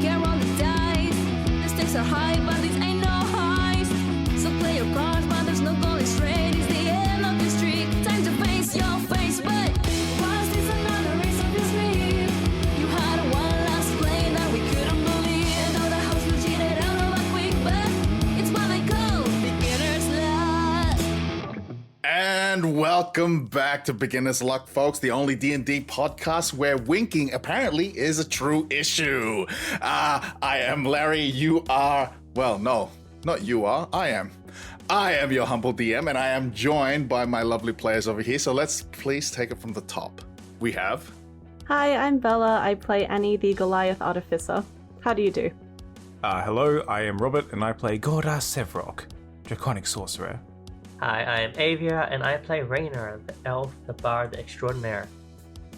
can roll the dice. The stakes are high, but these ain't no highs. So play your cards, but there's no goal is straight. It's the end of the streak. Time to face your face, but was this another race of your dream? You had one last play that we couldn't believe. And though the house will cheat it out of a quick, but it's what they call beginner's luck. And welcome back to Beginner's Luck, folks, the only D&D podcast where winking apparently is a true issue. I am Larry, you are, well, no, not you are, I am. I am your humble DM, and I am joined by my lovely players over here, so let's please take it from the top. We have... Hi, I'm Bella. I play Annie, the Goliath Artificer. How do you do? Hello, I am Robert, and I play Gorda Sevrok, Draconic Sorcerer. Hi, I am Avia, and I play Raynor, the elf, the bard extraordinaire.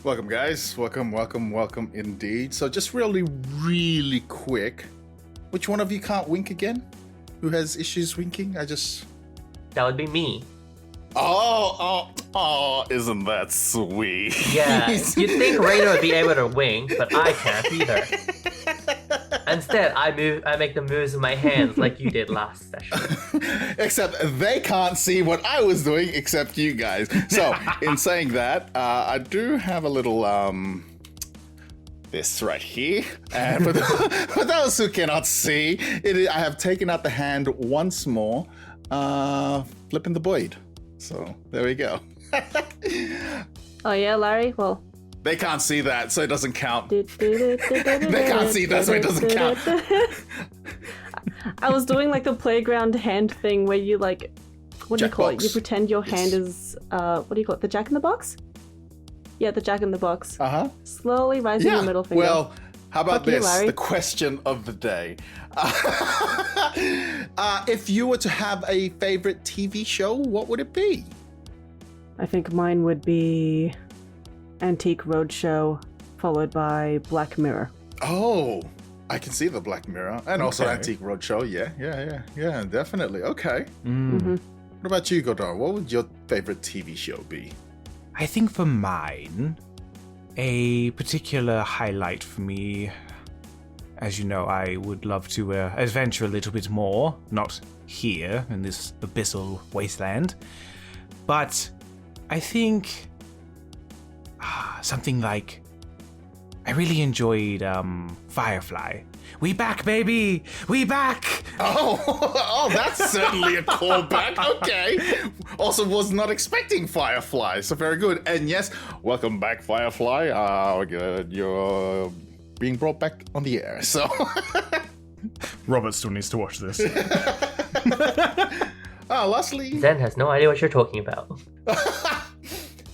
Welcome, guys. Welcome indeed. So just really quick, which one of you can't wink again? Who has issues winking? That would be me. Oh, isn't that sweet? Yeah, you'd think Raynor would be able to wink, but I can't either. Instead, I make the moves with my hands like you did last session. Except they can't see what I was doing, except you guys. So, in saying that, I do have a little, this right here. And for those who cannot see, I have taken out the hand once more, flipping the blade. So, there we go. Oh yeah, Larry? Well... They can't see that, so it doesn't count. They can't see that, so it doesn't count. I was doing like the playground hand thing where you like, what do you call it? You pretend your hand is, what do you call it? The Jack-in-the-Box? Yeah, the Jack-in-the-Box. Uh-huh. Slowly rising your middle finger. Well, how about Fuck you, this? Larry. The question of the day. If you were to have a favorite TV show, what would it be? I think mine would be Antique Roadshow, followed by Black Mirror. Oh, I can see the Black Mirror. And also Okay. Antique Roadshow. Yeah, definitely. Okay. Mm-hmm. What about you, Godard? What would your favorite TV show be? I think for mine, a particular highlight for me, as you know, I would love to adventure a little bit more, not here in this abyssal wasteland, but I think something like, I really enjoyed Firefly. We back, baby! We back! Oh, that's certainly a callback. Okay. Also was not expecting Firefly, so very good. And yes, welcome back, Firefly. You're being brought back on the air, so... Robert still needs to watch this. Lastly... Zen has no idea what you're talking about.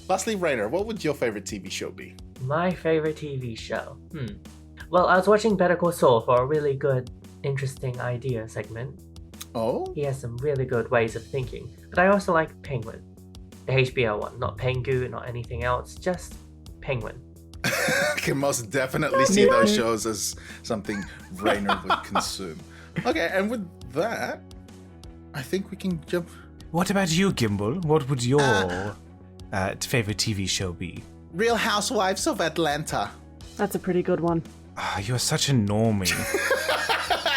Lastly, Raynor, what would your favorite TV show be? My favorite TV show? Well, I was watching Better Call Saul for a really good, interesting idea segment. Oh? He has some really good ways of thinking. But I also like Penguin. The HBO one. Not Pengu, not anything else. Just Penguin. Can most definitely see those shows as something Raynor would consume. Okay, and with that, I think we can jump... What about you, Gimbal? What would your favorite TV show be? Real Housewives of Atlanta. That's a pretty good one. You're such a normie.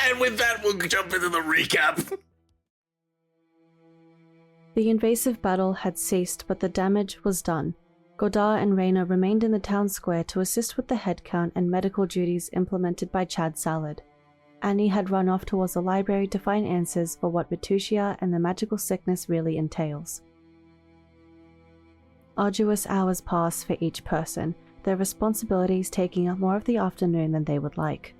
And with that, we'll jump into the recap. The invasive battle had ceased, but the damage was done. Godard and Raynor remained in the town square to assist with the headcount and medical duties implemented by Chad Salad. Annie had run off towards the library to find answers for what Vitusia and the magical sickness really entails. Arduous hours pass for each person, their responsibilities taking up more of the afternoon than they would like.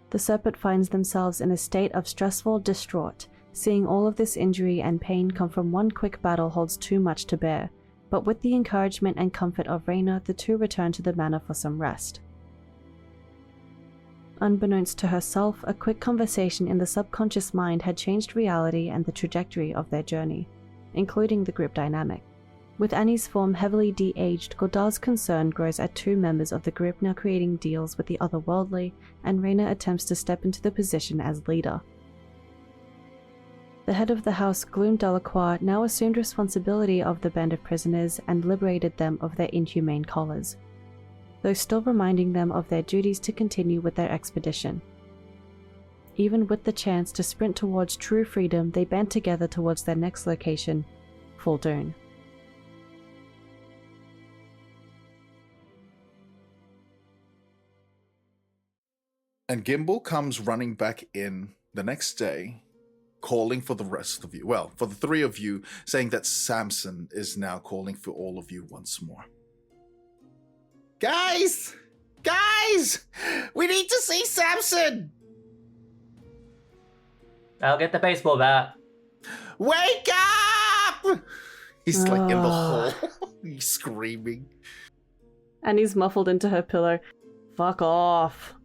The Serpent finds themselves in a state of stressful distraught. Seeing all of this injury and pain come from one quick battle holds too much to bear, but with the encouragement and comfort of Raynor, the two return to the manor for some rest. Unbeknownst to herself, a quick conversation in the subconscious mind had changed reality and the trajectory of their journey, including the group dynamic. With Annie's form heavily de-aged, Godard's concern grows at two members of the group now creating deals with the otherworldly, and Raynor attempts to step into the position as leader. The head of the house, Gloom Delacroix, now assumed responsibility of the band of prisoners and liberated them of their inhumane collars. though still reminding them of their duties to continue with their expedition. Even with the chance to sprint towards true freedom, they band together towards their next location, Fuldoon. And Gimbal comes running back in the next day, calling for the rest of you. Well, for the three of you, saying that Samson is now calling for all of you once more. Guys! Guys! We need to see Samson! I'll get the baseball bat. Wake up! He's like in the hall. He's screaming. And he's muffled into her pillow. Fuck off.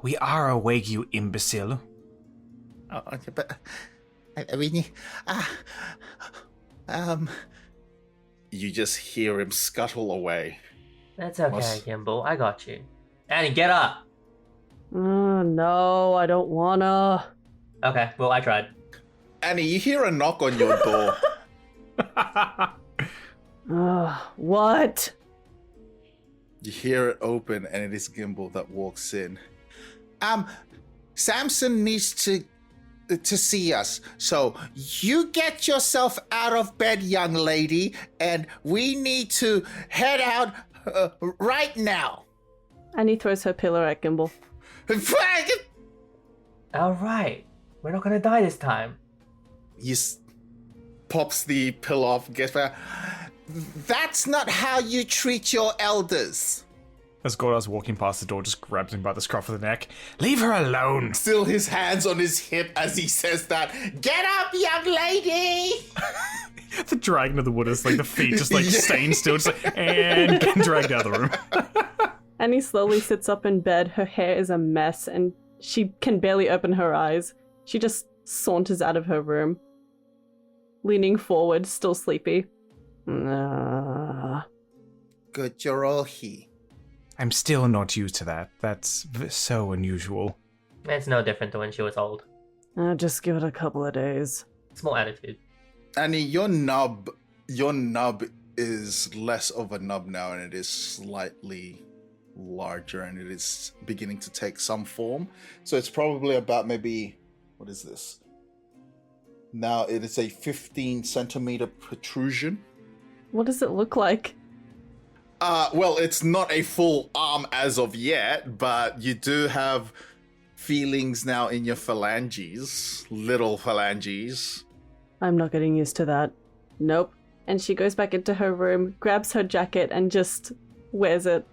We are awake, you imbecile. Oh, but I mean, you just hear him scuttle away. That's okay, What's- Gimbal. I got you. Annie, get up! No, I don't wanna. Okay, well, I tried. Annie, you hear a knock on your door. What? You hear it open, and it is Gimbal that walks in. Samson needs to see us. So you get yourself out of bed, young lady, and we need to head out right now. And he throws her pillow at Gimbal. Alright. We're not gonna die this time. He pops the pill off, gets back. That's not how you treat your elders. As Gordar's walking past the door, just grabs him by the scruff of the neck. Leave her alone! Still his hands on his hip as he says that. Get up, young lady! The dragon of the wood is like the feet just like staying still, just like, and getting dragged out of the room. And he slowly sits up in bed. Her hair is a mess and she can barely open her eyes. She just saunters out of her room, leaning forward, still sleepy. Good, you're all here. I'm still not used to that. That's so unusual. It's no different than when she was old. Just give it a couple of days. Small attitude. Annie, your nub is less of a nub now, and it is slightly larger, and it is beginning to take some form. So it's probably about maybe, what is this? Now it is a 15 centimeter protrusion. What does it look like? Well, it's not a full arm as of yet, but you do have feelings now in your phalanges, little phalanges. I'm not getting used to that. Nope. And she goes back into her room, grabs her jacket, and just wears it.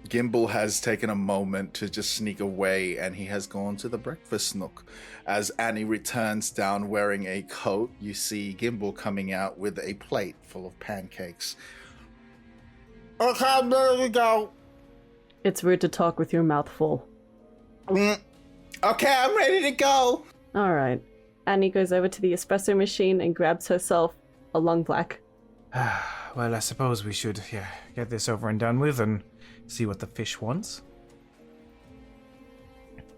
Gimbal has taken a moment to just sneak away, and he has gone to the breakfast nook. As Annie returns down wearing a coat, you see Gimbal coming out with a plate full of pancakes. Okay, I'm ready to go. It's rude to talk with your mouth full. Okay, I'm ready to go. Alright. Annie goes over to the espresso machine and grabs herself a long black. Well, I suppose we should get this over and done with and see what the fish wants.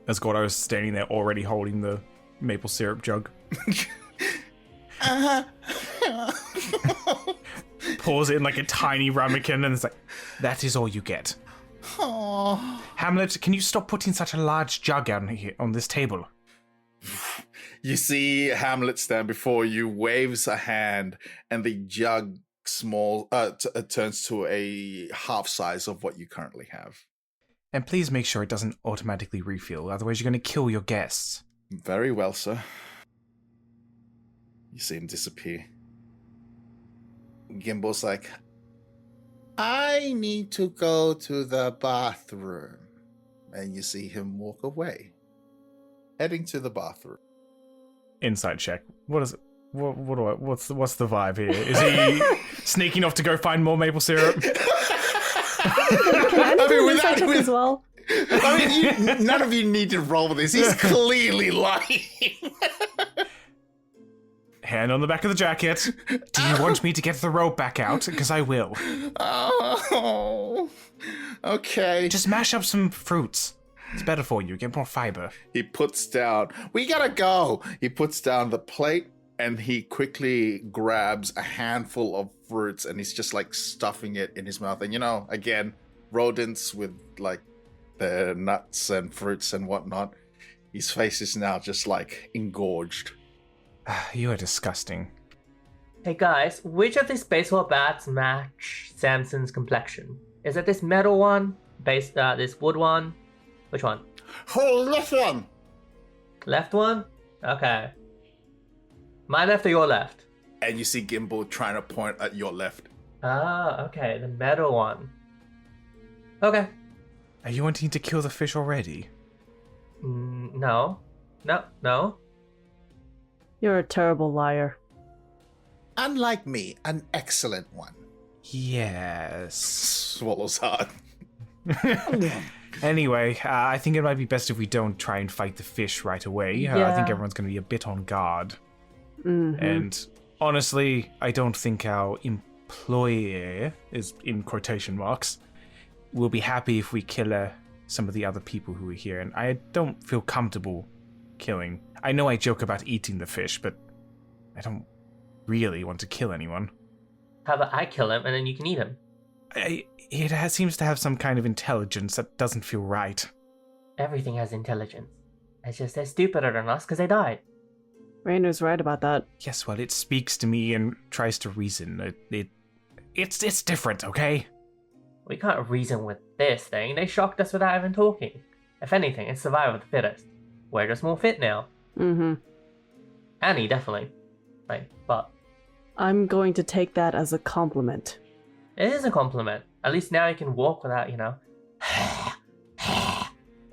As Gordo is standing there already holding the maple syrup jug. Pours it in like a tiny ramekin and it's like, that is all you get. Aww. Hamlet, can you stop putting such a large jug out here on this table? You see Hamlet stand before you, waves a hand, and the jug turns to a half size of what you currently have. And please make sure it doesn't automatically refill, otherwise you're going to kill your guests. Very well, sir. You see him disappear. Gimbal's like, I need to go to the bathroom. And you see him walk away, heading to the bathroom. Insight check. What is it? What's the vibe here? Is he sneaking off to go find more maple syrup? Can I do an insight check as well? I mean, none of you need to roll with this. He's clearly lying. Hand on the back of the jacket. Do you want me to get the rope back out? Because I will. Oh, okay. Just mash up some fruits. It's better for you. Get more fiber. He puts down, we gotta go. He puts down the plate and he quickly grabs a handful of fruits and he's just like stuffing it in his mouth. And again, rodents with like the nuts and fruits and whatnot. His face is now just like engorged. You are disgusting. Hey guys, which of these baseball bats match Samson's complexion? Is it this metal one? This wood one? Which one? Oh, this one! Left one? Okay. My left or your left? And you see Gimbal trying to point at your left. Ah, okay, the metal one. Okay. Are you wanting to kill the fish already? No. No. You're a terrible liar. Unlike me, an excellent one. Yes. Swallows hard. Anyway, I think it might be best if we don't try and fight the fish right away. I think everyone's going to be a bit on guard. Mm-hmm. And honestly, I don't think our employer, is in quotation marks, will be happy if we kill some of the other people who are here. And I don't feel comfortable killing. I know I joke about eating the fish, but I don't really want to kill anyone. How about I kill him and then you can eat him? It seems to have some kind of intelligence that doesn't feel right. Everything has intelligence. It's just they're stupider than us because they died. Rainer's right about that. Yes, well, it speaks to me and tries to reason. It's different, okay? We can't reason with this thing. They shocked us without even talking. If anything, it's survival of the fittest. We're just more fit now. Mm-hmm. Annie, definitely. Right, but I'm going to take that as a compliment. it is a compliment. At least now you can walk without,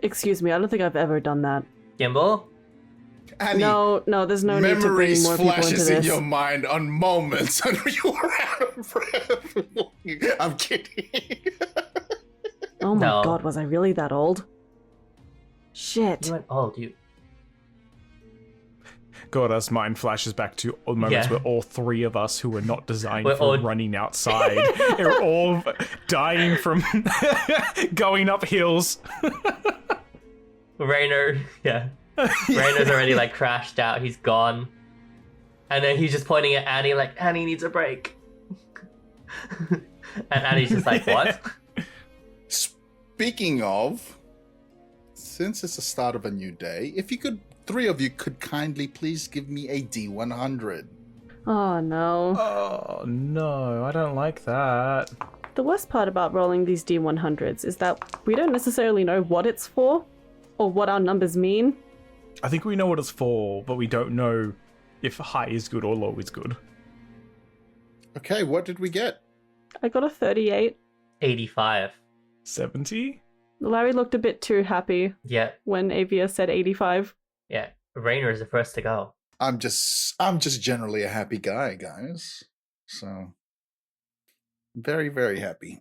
Excuse me, I don't think I've ever done that. Gimbal? Annie, No, there's no need to bring memories more people into flashes in this. your mind on moments when you were out of breath. I'm kidding. Oh my No. god, was I really that old? Shit. You went old, you. God, as mine flashes back to moments Yeah. where all three of us who were not designed We're for all- running outside are all dying from going up hills. Rainer, yeah. Rainer's already like crashed out, he's gone. And then he's just pointing at Annie like, Annie needs a break. And Annie's just like, what? Speaking of, since it's the start of a new day, if you could, three of you could kindly please give me a D100. Oh no. Oh, no, I don't like that. The worst part about rolling these D100s is that we don't necessarily know what it's for, or what our numbers mean. I think we know what it's for, but we don't know if high is good or low is good. Okay, what did we get? I got a 38. 85. 70? Larry looked a bit too happy Yeah, when Avia said 85. yeah. Rainer is the first to go. I'm just generally a happy guy, guys. So very, very happy.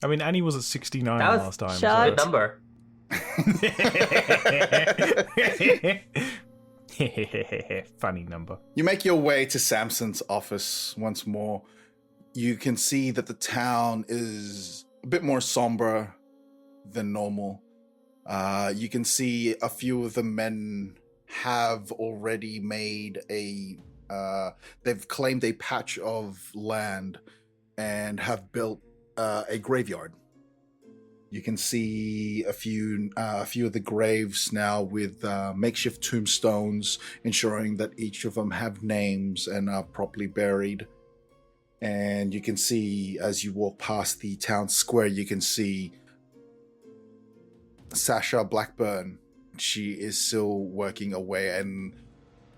I mean, Annie was at 69 That was- last time. Shut- Good number. Funny number. You make your way to Samson's office once more. You can see that the town is a bit more somber than normal. You can see a few of the men have already made they've claimed a patch of land and have built a graveyard. You can see a few of the graves now with makeshift tombstones, ensuring that each of them have names and are properly buried. And you can see, as you walk past the town square, you can see Sasha Blackburn. She is still working away, and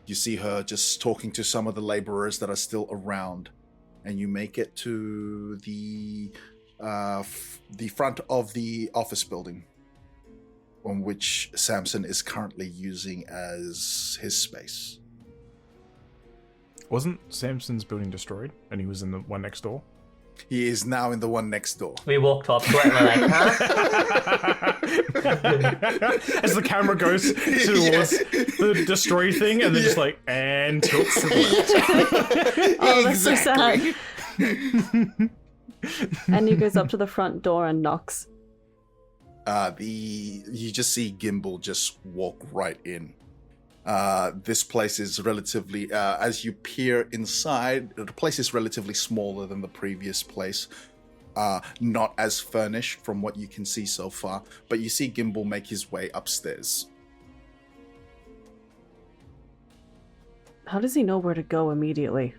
you see her just talking to some of the laborers that are still around. And you make it to the front of the office building, on which Samson is currently using as his space. Wasn't Samson's building destroyed and he was in the one next door? He is now in the one next door. We walked up to it and we're like, huh? As the camera goes towards the destroy thing and then just like, and tilts to the left. Oh, that's so sad. And he goes up to the front door and knocks. You just see Gimbal just walk right in. This place is relatively, as you peer inside, the place is relatively smaller than the previous place. not as furnished from what you can see so far. But you see Gimbal make his way upstairs. How does he know where to go immediately?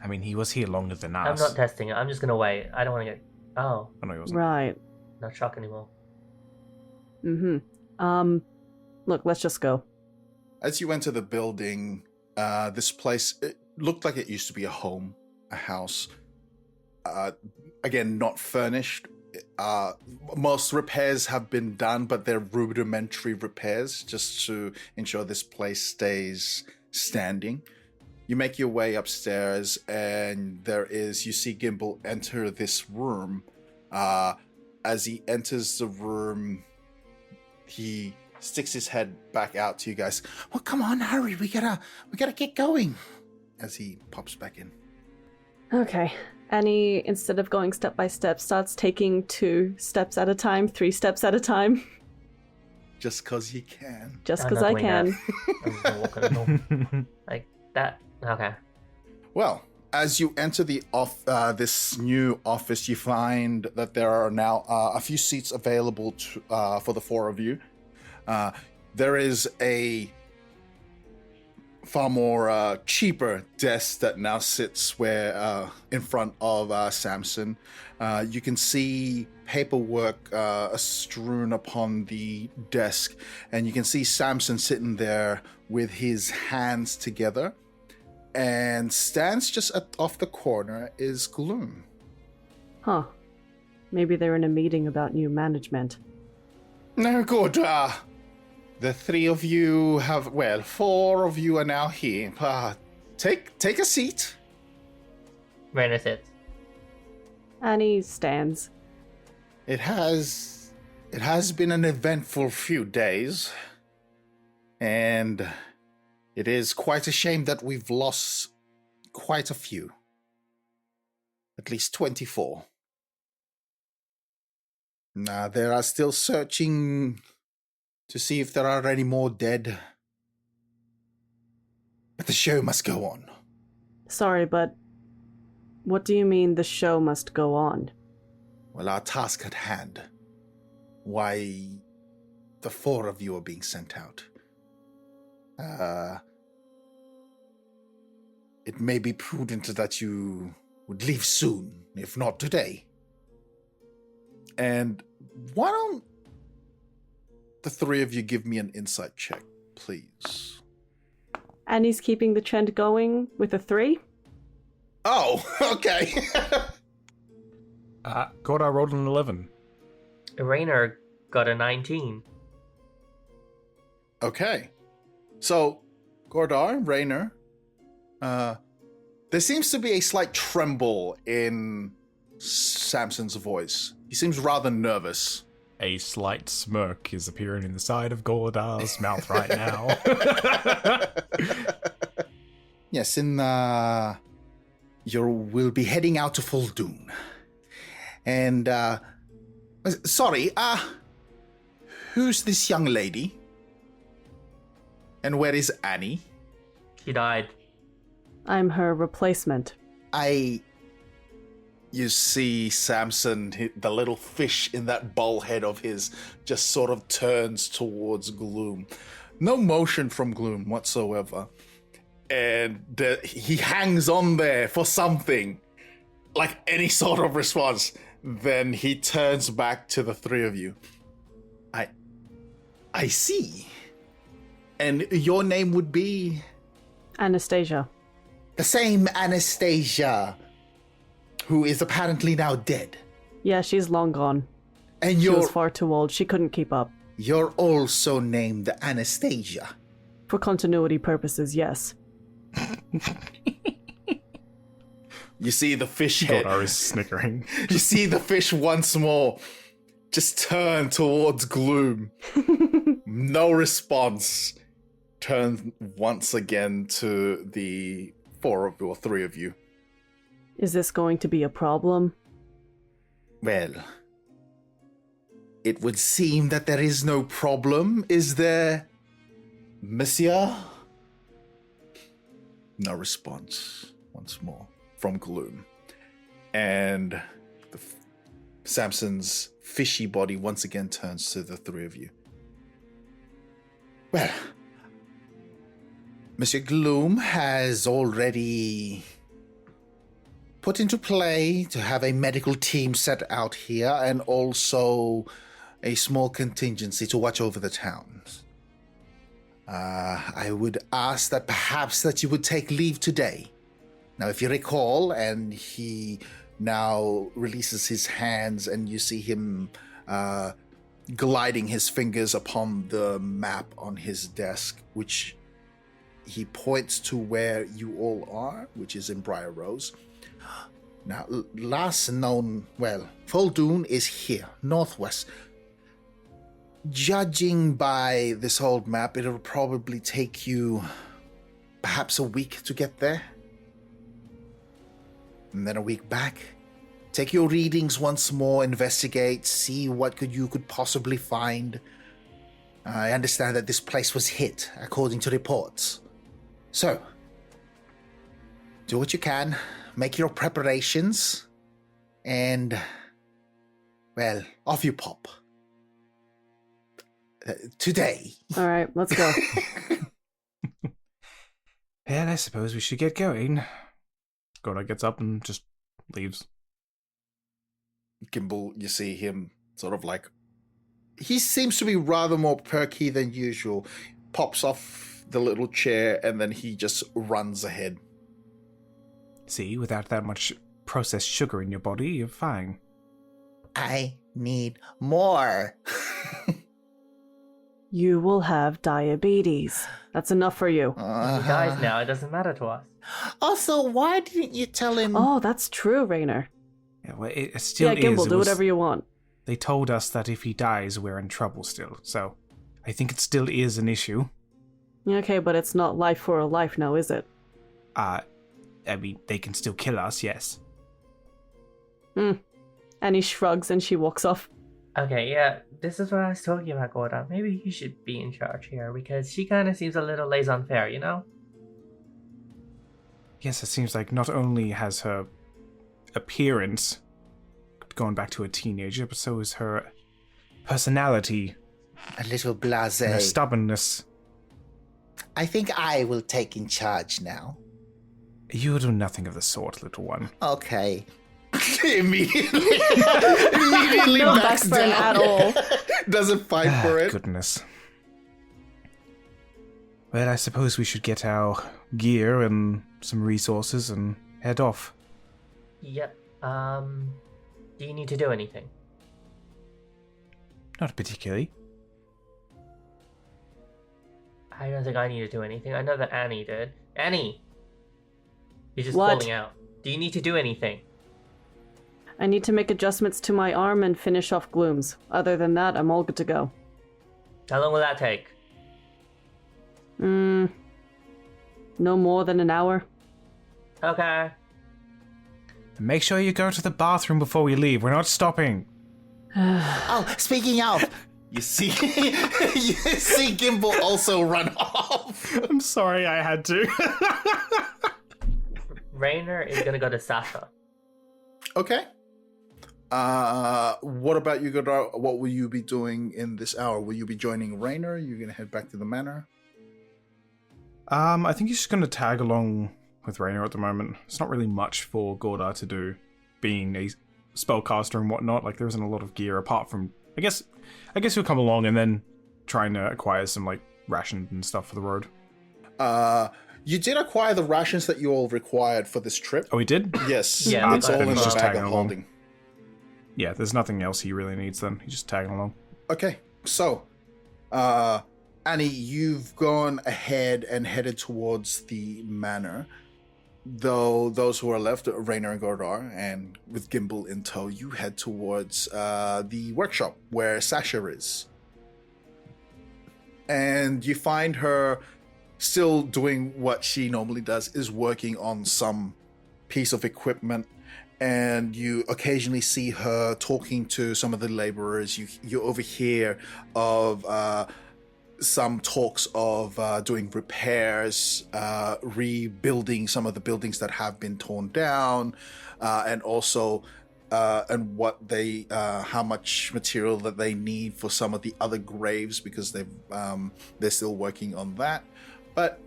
I mean, he was here longer than us. I'm not testing it. I'm just gonna wait. I don't want to get. Oh, Oh, no, he wasn't. Right. not shock anymore. Look, let's just go. As you enter the building, this place, it looked like it used to be a home, a house. Again, not furnished. Most repairs have been done, but they're rudimentary repairs just to ensure this place stays standing. You make your way upstairs, and you see Gimbal enter this room. As he enters the room, he sticks his head back out to you guys. Well, come on, hurry, we gotta get going. As he pops back in. Okay. Annie, instead of going step by step, starts taking 2 steps at a time, 3 steps at a time. Just cause you can. Just I'm because not I doing can. that. I'm just gonna walk on the door. Like that. Okay. Well, as you enter this new office, you find that there are now a few seats available for the 4 of you. There is a far more cheaper desk that now sits in front of Samson. You can see paperwork strewn upon the desk, and you can see Samson sitting there with his hands together. And stands just off the corner is Gloom. Huh. Maybe they're in a meeting about new management. No good. The 3 of you 4 of you are now here. Take a seat. Raina sits. Annie stands. It has been an eventful few days, and it is quite a shame that we've lost quite a few. At least 24. Now, they are still searching to see if there are any more dead. But the show must go on. Sorry, but what do you mean the show must go on? Well, our task at hand. Why the 4 of you are being sent out. It may be prudent that you would leave soon, if not today. And why don't the 3 of you give me an insight check, please? Annie's keeping the trend going with a 3? Oh, okay. Gordar rolled an 11. Raina got a 19. Okay. So, Gordar, Rainer, there seems to be a slight tremble in Samson's voice. He seems rather nervous. A slight smirk is appearing in the side of Gordar's mouth right now. Yes, we'll be heading out to Fuldoon. And, sorry, who's this young lady? And where is Annie? She died. I'm her replacement. You see Samson, the little fish in that bowl head of his, just sort of turns towards Gloom. No motion from Gloom whatsoever. And he hangs on there for something, like any sort of response. Then he turns back to the 3 of you. I see. And your name would be? Anastasia. The same Anastasia, who is apparently now dead. Yeah, she's long gone. And She was far too old. She couldn't keep up. You're also named Anastasia. For continuity purposes, yes. You see the fish head. Gordar is snickering. You see the fish once more just turn towards Gloom. No response. Turn once again to the 4 of you, or 3 of you. Is this going to be a problem? Well, it would seem that there is no problem, is there, Monsieur? No response, once more, from Gloom. And Samson's fishy body once again turns to the three of you. Well, Monsieur Gloom has already put into play to have a medical team set out here and also a small contingency to watch over the towns. I would ask that perhaps that you would take leave today. Now, if you recall, and he now releases his hands and you see him gliding his fingers upon the map on his desk, which he points to where you all are, which is in Briar Rose. Now, last known, Fuldoon is here, northwest. Judging by this old map, it'll probably take you perhaps a week to get there. And then a week back. Take your readings once more, investigate, see what you could possibly find. I understand that this place was hit, according to reports. So, do what you can, make your preparations, and, off you pop. Today. All right, let's go. Well, I suppose we should get going. Goda gets up and just leaves. Gimbal, you see him sort of like... He seems to be rather more perky than usual. Pops off the little chair and then he just runs ahead. See, without that much processed sugar in your body, you're fine. I need more. You will have diabetes. That's enough for you. He dies now, it doesn't matter to us. Also, why didn't you tell him... Oh, that's true, Raynor. Yeah, well, it still Yeah, Gimbal, is. do whatever you want. They told us that if he dies, we're in trouble still, so I think it still is an issue. Okay, but it's not life for a life now, is it? I mean, they can still kill us, yes. And he shrugs and she walks off. Okay, yeah, this is what I was talking about, Gorda. Maybe you should be in charge here, because she kind of seems a little laissez-faire, you know? Yes, it seems like not only has her appearance gone back to a teenager, but so is her personality. A little blasé. And her stubbornness. I think I will take in charge now. You do nothing of the sort, little one. Okay. Immediately No backs backburn down. at all. Doesn't fight for it. Goodness. Well, I suppose we should get our gear and some resources and head off. Yep. Do you need to do anything? Not particularly. I don't think I need to do anything. I know that Annie did. Annie! You're just What? falling out. Do you need to do anything? I need to make adjustments to my arm and finish off Gloom's. Other than that, I'm all good to go. How long will that take? No more than an hour. Okay. Make sure you go to the bathroom before we leave. We're not stopping. Oh, speaking of, you see Gimbal also run off. I'm sorry, I had to. Raynor is gonna go to Sasha. Okay. What about you, Godar? What will you be doing in this hour? Will you be joining Raynor? You're gonna head back to the manor? I think he's just going to tag along with Raynor at the moment. It's not really much for Gordar to do, being a spellcaster and whatnot. Like, there isn't a lot of gear apart from... I guess he'll come along and then trying to acquire some, like, rations and stuff for the road. You did acquire the rations that you all required for this trip. Oh, he did? Yes. Yeah, It's all then in he's the just bag tagging of along. holding. Yeah, there's nothing else he really needs then. He's just tagging along. Okay, so, Annie, you've gone ahead and headed towards the manor. Though those who are left, Raynor and Gordar, and with Gimbal in tow, you head towards the workshop where Sasha is. And you find her still doing what she normally does, is working on some piece of equipment. And you occasionally see her talking to some of the laborers. You overhear of some talks of doing repairs, rebuilding some of the buildings that have been torn down, and also and what they, how much material that they need for some of the other graves, because they're still working on that. But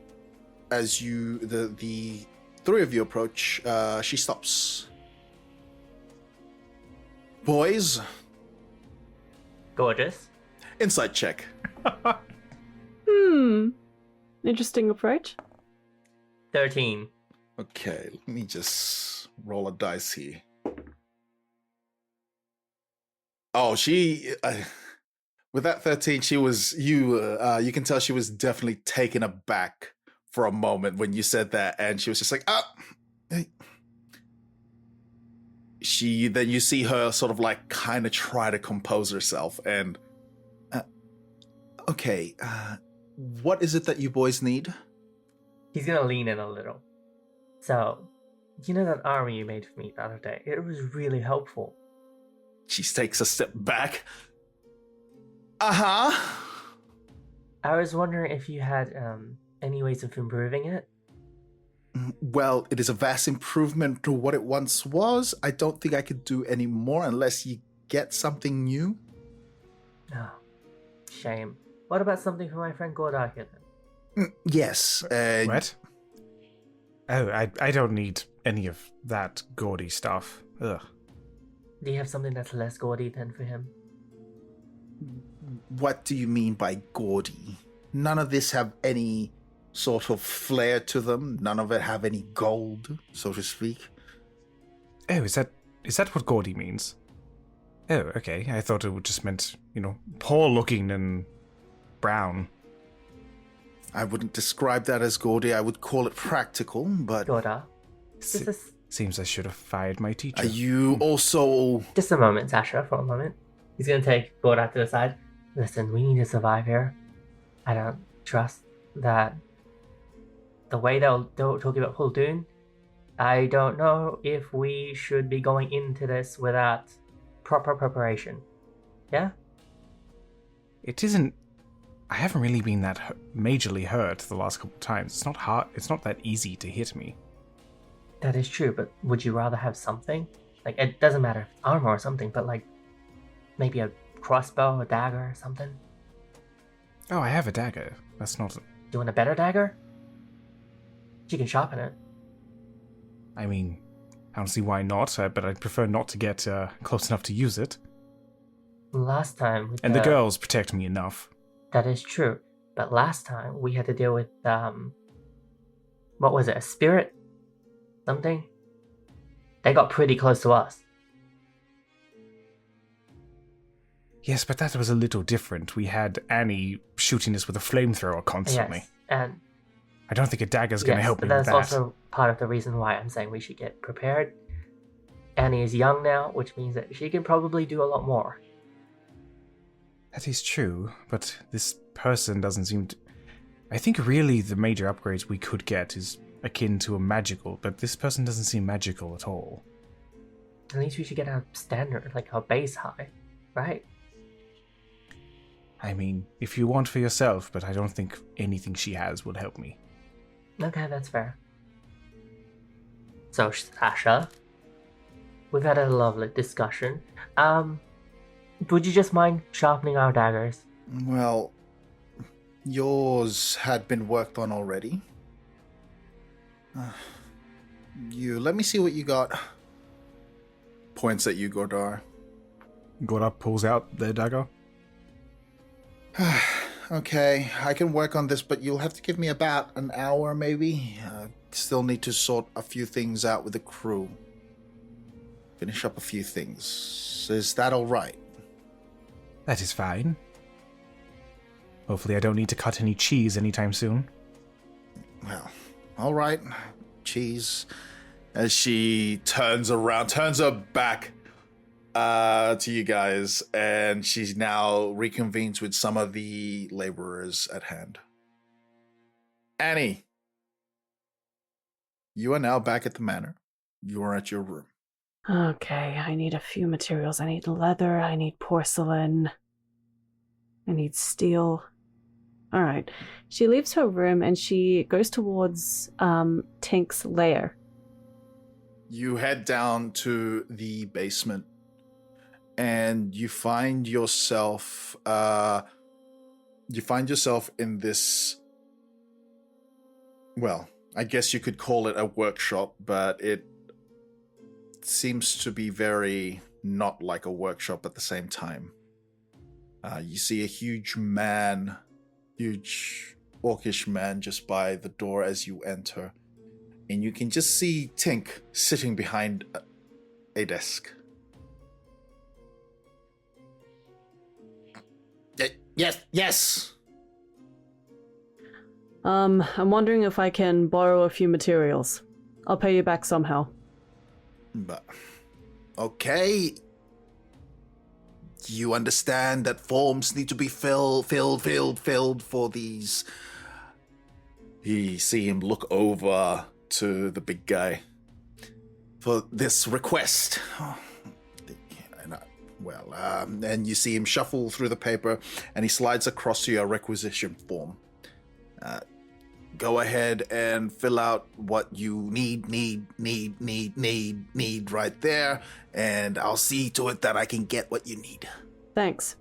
as the three of you approach, she stops. Boys, Gorgeous. insight check. Interesting approach. 13. Okay, let me just roll a dice here. Oh, she with that 13, she was you can tell she was definitely taken aback for a moment when you said that, and she was just like, hey. Then you see her sort of like kind of try to compose herself, and okay, what is it that you boys need? He's gonna lean in a little. So, you know that armor you made for me the other day? It was really helpful. She takes a step back. Uh-huh. I was wondering if you had any ways of improving it. Well, it is a vast improvement to what it once was. I don't think I could do any more unless you get something new. Oh, shame. What about something for my friend Gordaka then? Yes. What? Oh, I don't need any of that gaudy stuff. Ugh. Do you have something that's less gaudy than for him? What do you mean by gaudy? None of this have any sort of flair to them. None of it have any gold, so to speak. Oh, is that what gaudy means? Oh, okay. I thought it just meant, poor looking and brown. I wouldn't describe that as gaudy. I would call it practical, but... Gorda. Seems I should have fired my teacher. Are you also... Just a moment, Sasha, for a moment. He's gonna take Gorda to the side. Listen, we need to survive here. I don't trust that... The way they'll talk about Huldoon, I don't know if we should be going into this without proper preparation. Yeah? It isn't... I haven't really been that majorly hurt the last couple of times. It's not hard. It's not that easy to hit me. That is true, but would you rather have something? Like, it doesn't matter if it's armor or something, but like, maybe a crossbow, a dagger, or something? Oh, I have a dagger. That's not... You want a better dagger? You can sharpen it. I mean, I don't see why not, but I'd prefer not to get close enough to use it. Last time... And the girls protect me enough. That is true, but last time we had to deal with, what was it, a spirit? Something? They got pretty close to us. Yes, but that was a little different. We had Annie shooting us with a flamethrower constantly. Yes, and... I don't think a dagger's going to help me but with that's that. also part of the reason why I'm saying we should get prepared. Annie is young now, which means that she can probably do a lot more. That is true, but this person doesn't seem to... I think really the major upgrades we could get is akin to a magical, but this person doesn't seem magical at all. At least we should get our standard, like our base high, right? I mean, if you want for yourself, but I don't think anything she has would help me. Okay, that's fair. So, Sasha, we've had a lovely discussion. Would you just mind sharpening our daggers? Well, yours had been worked on already. Let me see what you got. Points at you, Gordar. Gora pulls out their dagger. Okay, I can work on this, but you'll have to give me about an hour, maybe. Still need to sort a few things out with the crew. Finish up a few things. Is that all right? That is fine. Hopefully I don't need to cut any cheese anytime soon. Well, all right. Cheese. As she turns her back to you guys, and she now reconvenes with some of the laborers at hand. Annie, you are now back at the manor. You are at your room. Okay, I need a few materials. I need leather, I need porcelain, I need steel. Alright. She leaves her room and she goes towards Tink's lair. you head down to the basement, and you find yourself in this, well, I guess you could call it a workshop, but it seems to be very not like a workshop at the same time. You see a huge orcish man just by the door as you enter, and you can just see Tink sitting behind a desk. Yes. I'm wondering if I can borrow a few materials. I'll pay you back somehow. But okay. You understand that forms need to be filled for these. You see him look over to the big guy for this request. And you see him shuffle through the paper, and he slides across to your requisition form. Go ahead and fill out what you need right there, and I'll see to it that I can get what you need. Thanks.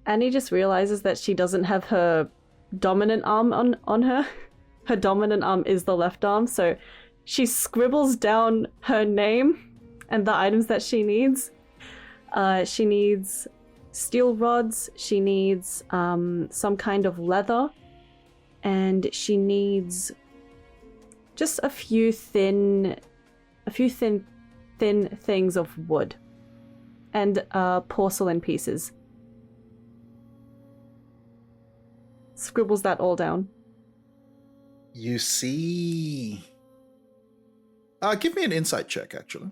Annie just realizes that she doesn't have her dominant arm on her. Her dominant arm is the left arm, so she scribbles down her name and the items that she needs. She needs steel rods, she needs some kind of leather, and she needs just a few thin things of wood and porcelain pieces. Scribbles that all down. You see... give me an insight check, actually.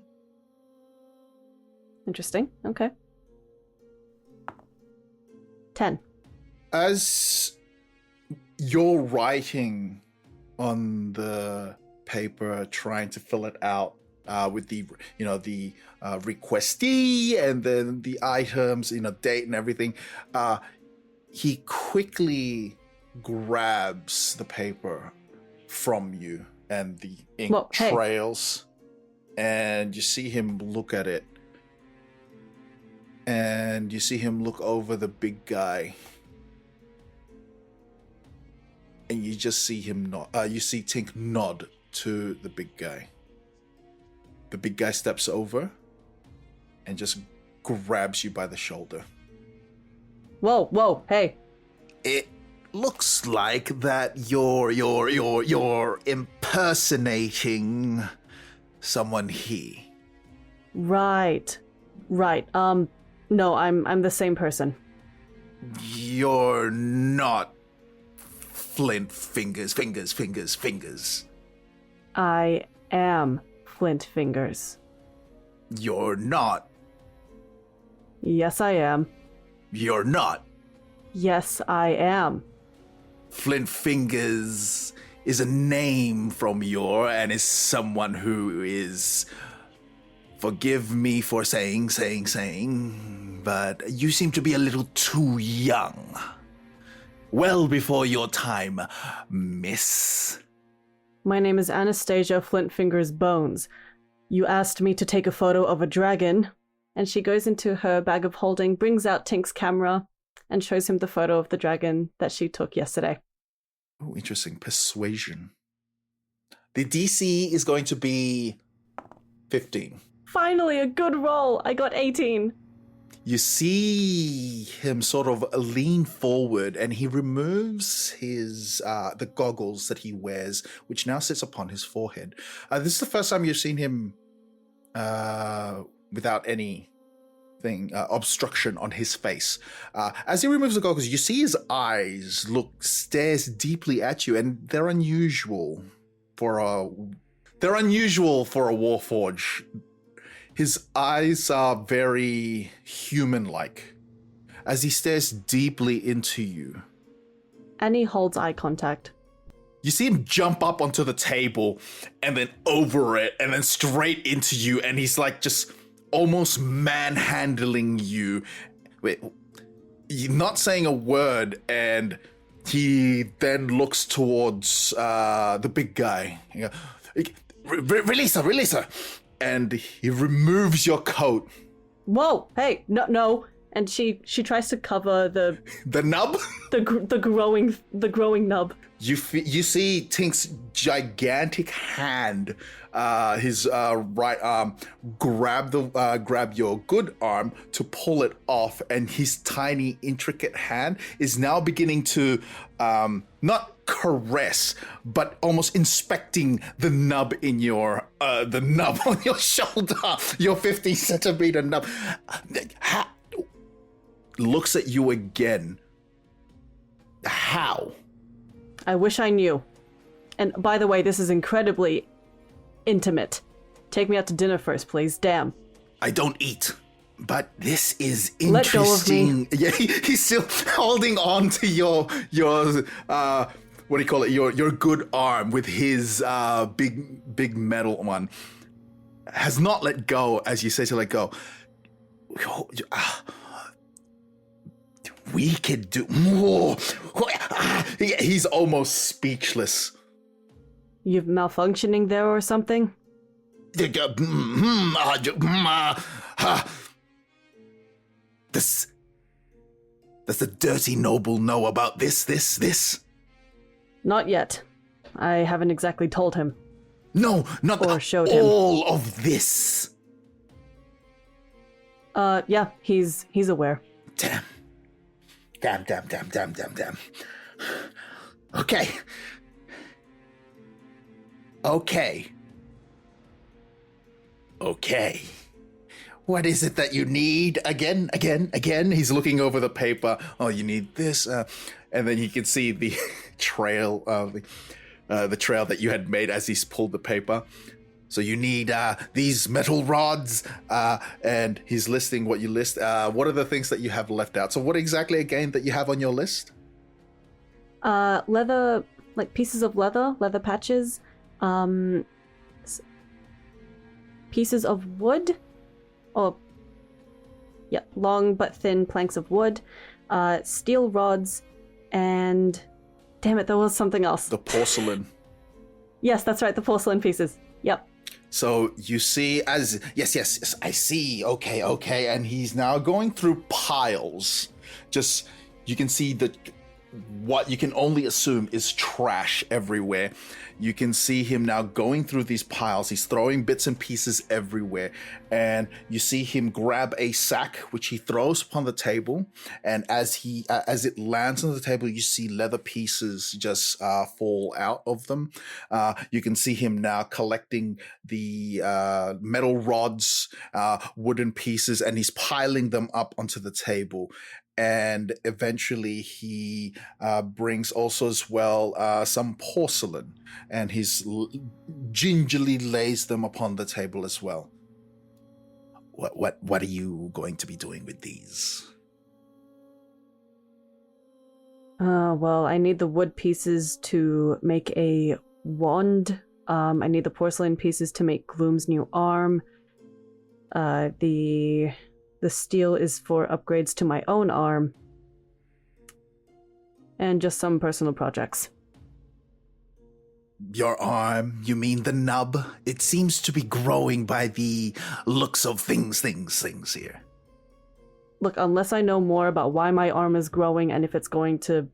Interesting. Okay. 10. As you're writing on the paper, trying to fill it out with the requestee and then the items, date and everything, he quickly grabs the paper from you and the ink trails, and you see him look at it. And you see him look over the big guy. And you just see him nod. You see Tink nod to the big guy. The big guy steps over and just grabs you by the shoulder. Whoa, hey. It looks like that you're impersonating someone here. Right. No, I'm the same person. You're not Flint Fingers. I am Flint Fingers. You're not. Yes, I am. You're not. Yes, I am. Flint Fingers is a name from and is someone who is... Forgive me for saying, but you seem to be a little too young. Well before your time, miss. My name is Anastasia Flintfingers Bones. You asked me to take a photo of a dragon, and she goes into her bag of holding, brings out Tink's camera, and shows him the photo of the dragon that she took yesterday. Oh, interesting. Persuasion. The DC is going to be 15. Finally, a good roll! I got 18. You see him sort of lean forward, and he removes his the goggles that he wears, which now sits upon his forehead. This is the first time you've seen him without anything obstruction on his face. As he removes the goggles, you see his eyes stares deeply at you, and they're unusual for a Warforged. His eyes are very human-like as he stares deeply into you. Annie holds eye contact. You see him jump up onto the table and then over it and then straight into you, and he's like just almost manhandling you. Wait, you're not saying a word, and he then looks towards the big guy. Release her. And he removes your coat. Whoa! Hey, no! And she tries to cover the nub, the growing nub. You see Tink's gigantic hand, his right arm, grab your good arm to pull it off, and his tiny, intricate hand is now beginning to not caress, but almost inspecting the nub in your the nub on your shoulder, your 50 centimeter nub. Looks at you again. How? I wish I knew. And by the way, this is incredibly intimate. Take me out to dinner first, please. Damn. I don't eat. But this is interesting. Let go of me. Yeah, he's still holding on to your what do you call it? Your good arm with his big metal one. Has not let go as you say to let go. We could do more. He's almost speechless. You malfunctioning there or something? Does the dirty noble know about this? Not yet. I haven't exactly told him. No, not or showed him. All of this. Yeah, he's aware. Damn. Okay. What is it that you need again? He's looking over the paper. Oh, you need this. And then you can see the trail, the trail that you had made as he's pulled the paper. So you need these metal rods, and he's listing what you list. What are the things that you have left out? So what exactly again that you have on your list? Leather, like pieces of leather patches, pieces of wood, long but thin planks of wood, steel rods, and damn it, there was something else. The porcelain. Yes, that's right, the porcelain pieces. Yep. So you see as, yes, I see, okay, and he's now going through piles. Just, you can see what you can only assume is trash everywhere. You can see him now going through these piles. He's throwing bits and pieces everywhere. And you see him grab a sack, which he throws upon the table. And as it lands on the table, you see leather pieces just fall out of them. You can see him now collecting the metal rods, wooden pieces, and he's piling them up onto the table. And eventually he brings also as well some porcelain, and he's gingerly lays them upon the table as well. What are you going to be doing with these? Well, I need the wood pieces to make a wand. I need the porcelain pieces to make Gloom's new arm. The steel is for upgrades to my own arm. And just some personal projects. Your arm? You mean the nub? It seems to be growing by the looks of things here. Look, unless I know more about why my arm is growing and if it's going to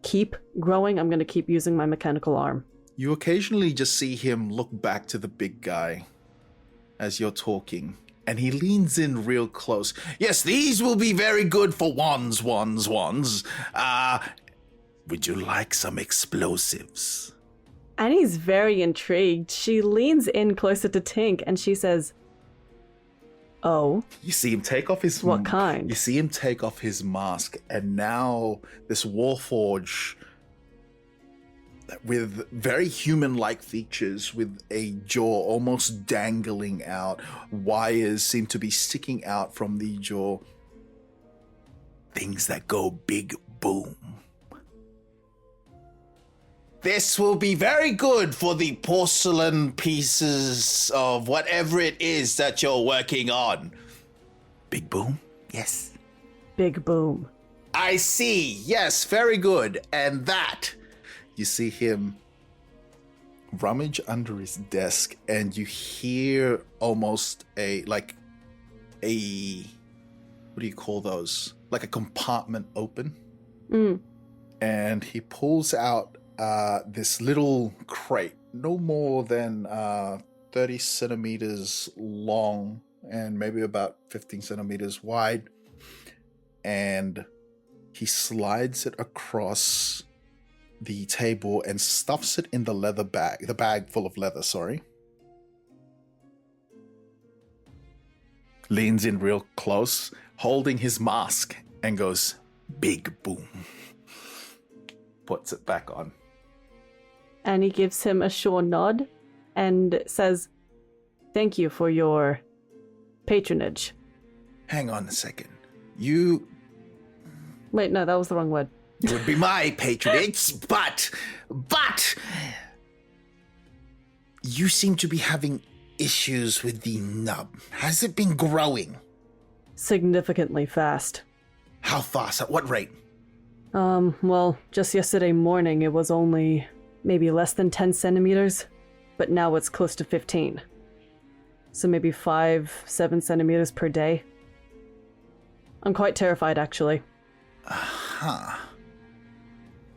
keep growing, I'm going to keep using my mechanical arm. You occasionally just see him look back to the big guy as you're talking. And he leans in real close. Yes, these will be very good for wands. Would you like some explosives? Annie's very intrigued. She leans in closer to Tink and she says, "Oh." You see him take off his... What kind? You see him take off his mask, and now this Warforge with very human-like features, with a jaw almost dangling out. Wires seem to be sticking out from the jaw. Things that go big boom. This will be very good for the porcelain pieces of whatever it is that you're working on. Big boom? Yes. Big boom. I see. Yes, very good. And that... You see him rummage under his desk, and you hear almost a what do you call those? Like a compartment open. And he pulls out this little crate, no more than 30 centimeters long and maybe about 15 centimeters wide. And he slides it across the table and stuffs it in the leather bag, the bag full of leather, sorry. Leans in real close, holding his mask, and goes, "Big boom." Puts it back on. Annie gives him a sure nod and says, "Thank you for your patronage." Hang on a second. You Wait, no, that was the wrong word. would be my patronage, but you seem to be having issues with the nub. Has it been growing? Significantly fast. How fast? At what rate? Well, just yesterday morning it was only maybe less than 10 centimeters, but now it's close to 15. So maybe 5-7 centimeters per day. I'm quite terrified, actually.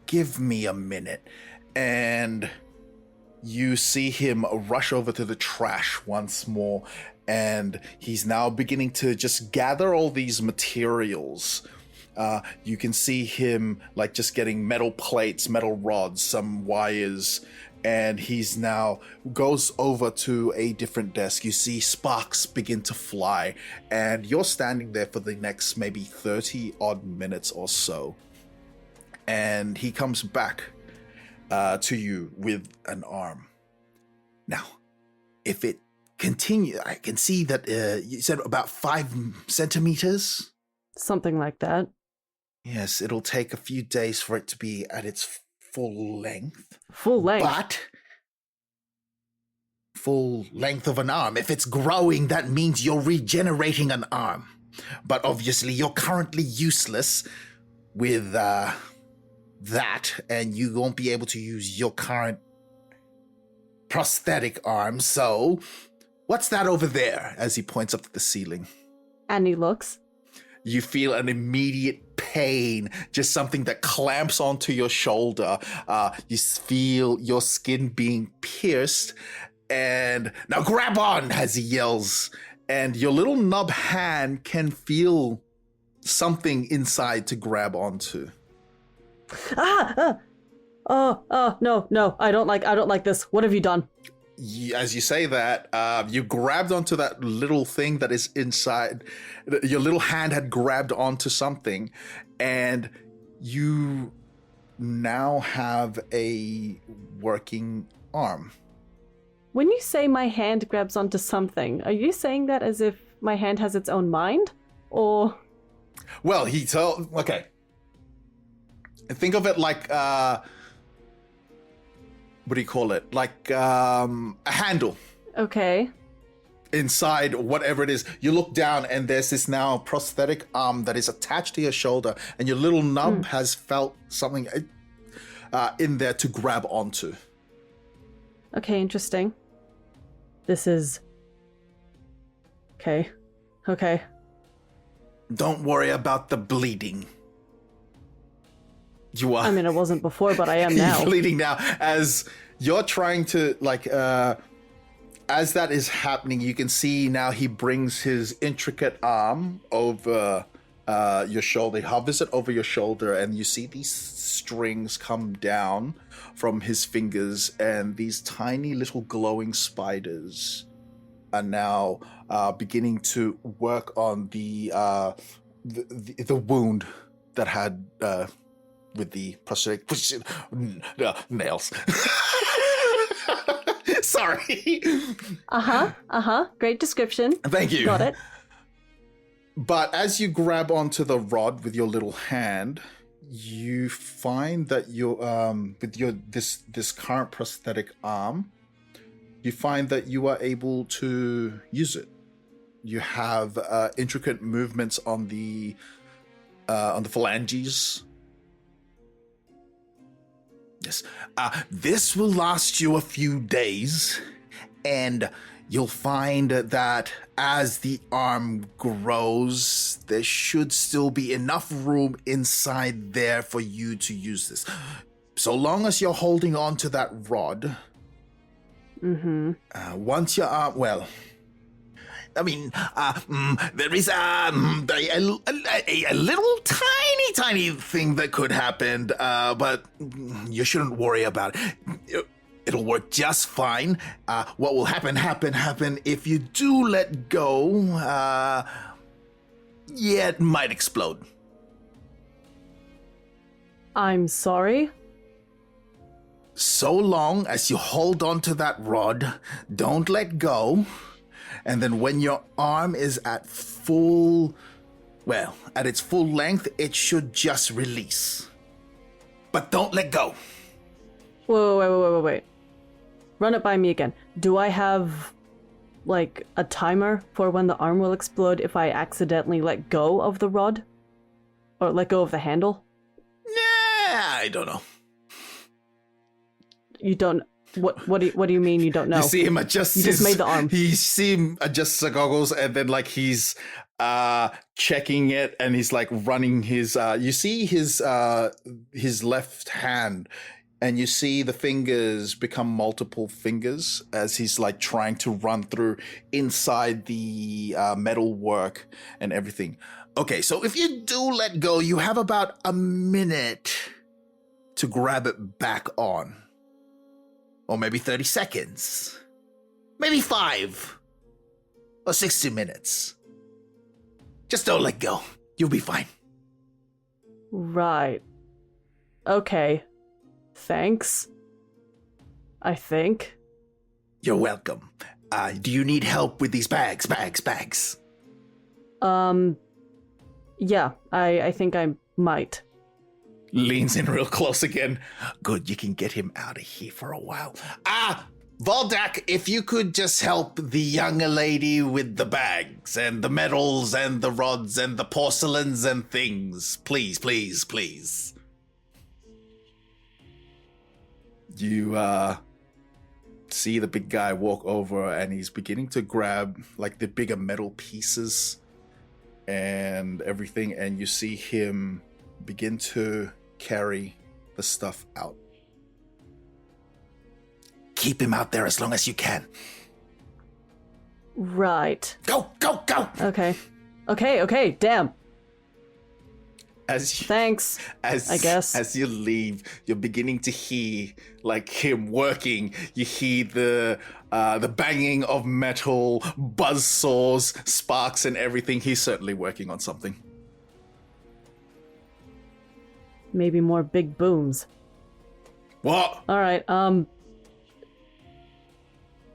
Give me a minute. And you see him rush over to the trash once more, and he's now beginning to just gather all these materials. You can see him like just getting metal plates, metal rods, some wires, and he's now goes over to a different desk. You see sparks begin to fly, and you're standing there for the next maybe 30 odd minutes or so. And he comes back to you with an arm. Now, if it continues, I can see that you said about 5 centimeters? Something like that. Yes, it'll take a few days for it to be at its full length. Full length? But full length of an arm. If it's growing, that means you're regenerating an arm. But obviously, you're currently useless with that, and you won't be able to use your current prosthetic arm. So, what's that over there? As he points up to the ceiling. Annie looks. You feel an immediate pain, just something that clamps onto your shoulder. You feel your skin being pierced, and now grab on, as he yells, and your little nub hand can feel something inside to grab onto. No, I don't like this. What have you done? As you say that, you grabbed onto that little thing that is inside. Your little hand had grabbed onto something, and you now have a working arm. When you say my hand grabs onto something, are you saying that as if my hand has its own mind? Or... Well, okay. Think of it like, what do you call it? Like a handle. Okay. Inside whatever it is. You look down and there's this now prosthetic arm that is attached to your shoulder, and your little nub has felt something in there to grab onto. Okay, interesting. This is... Okay. Don't worry about the bleeding. You are... I mean, it wasn't before, but I am now. bleeding now. As you're trying to, as that is happening, you can see now he brings his intricate arm over your shoulder. He hovers it over your shoulder, and you see these strings come down from his fingers, and these tiny little glowing spiders are now beginning to work on the wound that had with the prosthetic nails. Sorry. Great description. Thank you. Got it. But as you grab onto the rod with your little hand, you find that you're with your this current prosthetic arm, you find that you are able to use it. You have intricate movements on the phalanges. Yes. This will last you a few days, and you'll find that as the arm grows, there should still be enough room inside there for you to use this. So long as you're holding on to that rod. Mm-hmm. Once your arm, well, I mean, there is a little tiny thing that could happen, but you shouldn't worry about it. It'll work just fine. What will happen if you do let go, it might explode. I'm sorry? So long as you hold on to that rod, don't let go, and then when your arm is at its full length, it should just release. But don't let go. Wait. Run it by me again. Do I have, like, a timer for when the arm will explode if I accidentally let go of the rod? Or let go of the handle? Nah, I don't know. You don't... What do you mean you don't know? You see him adjust You just made the arm. You see him adjust the goggles, and then, like, he's checking it, and he's, like, running his... you see his left hand, and you see the fingers become multiple fingers as he's, like, trying to run through inside the metal work and everything. Okay, so if you do let go, you have about a minute to grab it back on. Or maybe 30 seconds. Maybe 5. Or 60 minutes. Just don't let go. You'll be fine. Right. Okay. Thanks. I think. You're welcome. Do you need help with these bags? Yeah, I think I might. Leans in real close again. Good, you can get him out of here for a while. Voldak, if you could just help the younger lady with the bags and the metals and the rods and the porcelains and things. Please. You, see the big guy walk over, and he's beginning to grab, like, the bigger metal pieces and everything, and you see him begin to carry the stuff out. Keep him out there as long as you can. Right. Go! Okay, damn. As you, Thanks, I guess. As you leave, you're beginning to hear, like, him working. You hear the banging of metal, buzzsaws, sparks, and everything. He's certainly working on something. Maybe more big booms. What? Alright,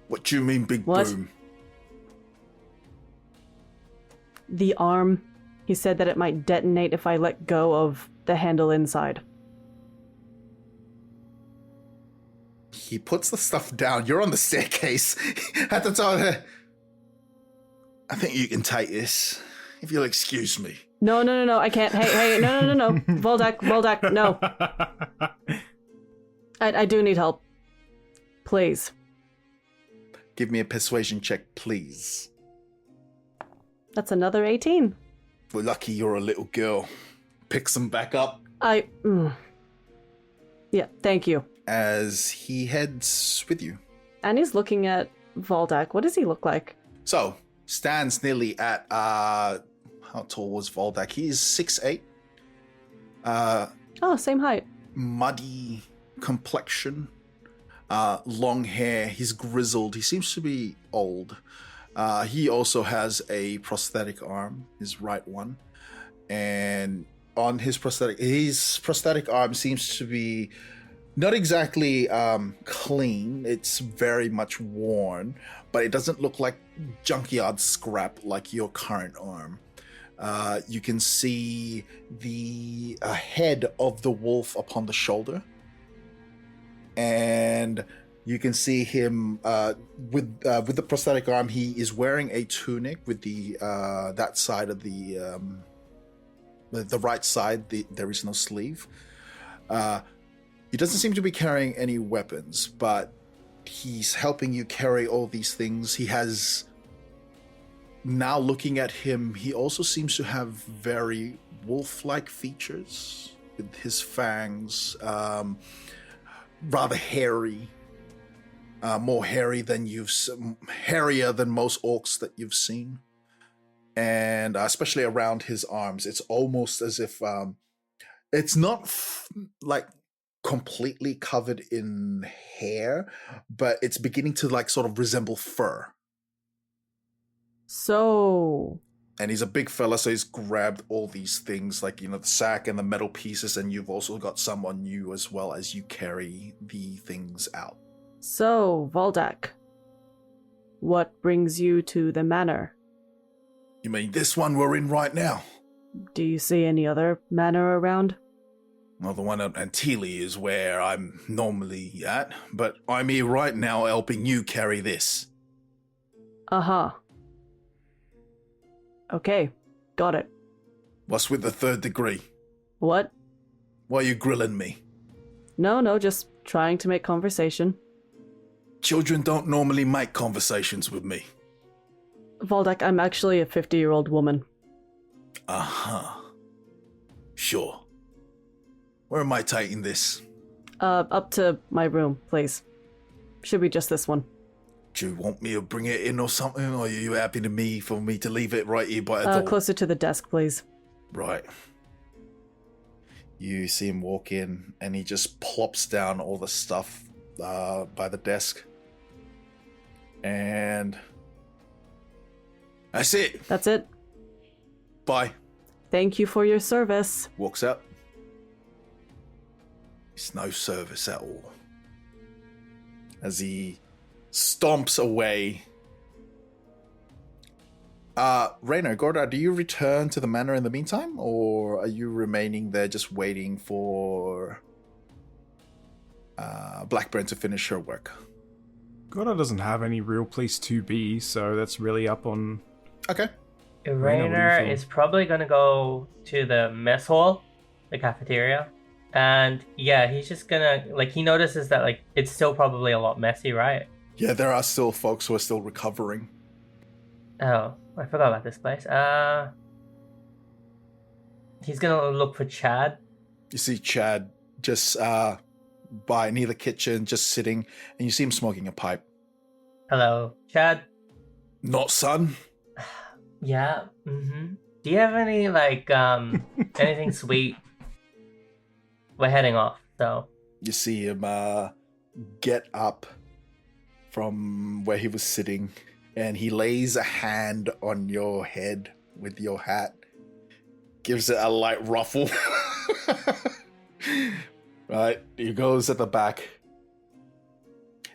What do you mean, big What? boom? the arm. He said that it might detonate if I let go of the handle inside. He puts the stuff down. You're on the staircase. At the top. I think you can take this, if you'll excuse me. No, I can't. Hey, no. Voldak, no. I do need help. Please. Give me a persuasion check, please. That's another 18. We're lucky you're a little girl. Picks him back up. Yeah, thank you. As he heads with you. And he's looking at Voldak. What does he look like? So, stands nearly at, how tall was Voldak? He's 6'8". Same height. Muddy complexion. Long hair. He's grizzled. He seems to be old. He also has a prosthetic arm, his right one. And on his prosthetic arm seems to be not exactly clean. It's very much worn, but it doesn't look like junkyard scrap like your current arm. You can see the head of the wolf upon the shoulder. And you can see him with the prosthetic arm. He is wearing a tunic with the that side of the right side. There is no sleeve. He doesn't seem to be carrying any weapons, but he's helping you carry all these things. He has... Now looking at him, he also seems to have very wolf-like features with his fangs, rather hairy, more hairy than hairier than most orcs that you've seen, and especially around his arms, it's almost as if it's not like completely covered in hair, but it's beginning to like sort of resemble fur. So... And he's a big fella, so he's grabbed all these things, like, the sack and the metal pieces, and you've also got some on you as well as you carry the things out. So, Voldak, what brings you to the manor? You mean this one we're in right now? Do you see any other manor around? Well, the one at Antilles is where I'm normally at, but I'm here right now helping you carry this. Uh-huh. Okay, got it. What's with the third degree? What? Why are you grilling me? No, just trying to make conversation. Children don't normally make conversations with me. Voldak, I'm actually a 50-year-old woman. Uh-huh. Sure. Where am I taking this? Up to my room, please. Should be just this one. Do you want me to bring it in or something, or are you happy for me to leave it right here by the door? Closer to the desk, please. Right. You see him walk in, and he just plops down all the stuff by the desk. And that's it. That's it. Bye. Thank you for your service. Walks out. It's no service at all. As he stomps away. Rainer, Gorda, do you return to the manor in the meantime, or are you remaining there just waiting for Blackburn to finish her work? Gorda doesn't have any real place to be, so that's really up on... Okay. Rainer is probably going to go to the mess hall, the cafeteria. And yeah, he's just gonna, he notices that, it's still probably a lot messy, right? Yeah, there are still folks who are still recovering. Oh, I forgot about this place. He's gonna look for Chad. You see Chad just by near the kitchen, just sitting, and you see him smoking a pipe. Hello, Chad? Not son? Yeah, mm-hmm. Do you have any, anything sweet? We're heading off, so... You see him get up from where he was sitting, and he lays a hand on your head with your hat, gives it a light ruffle. Right, he goes at the back,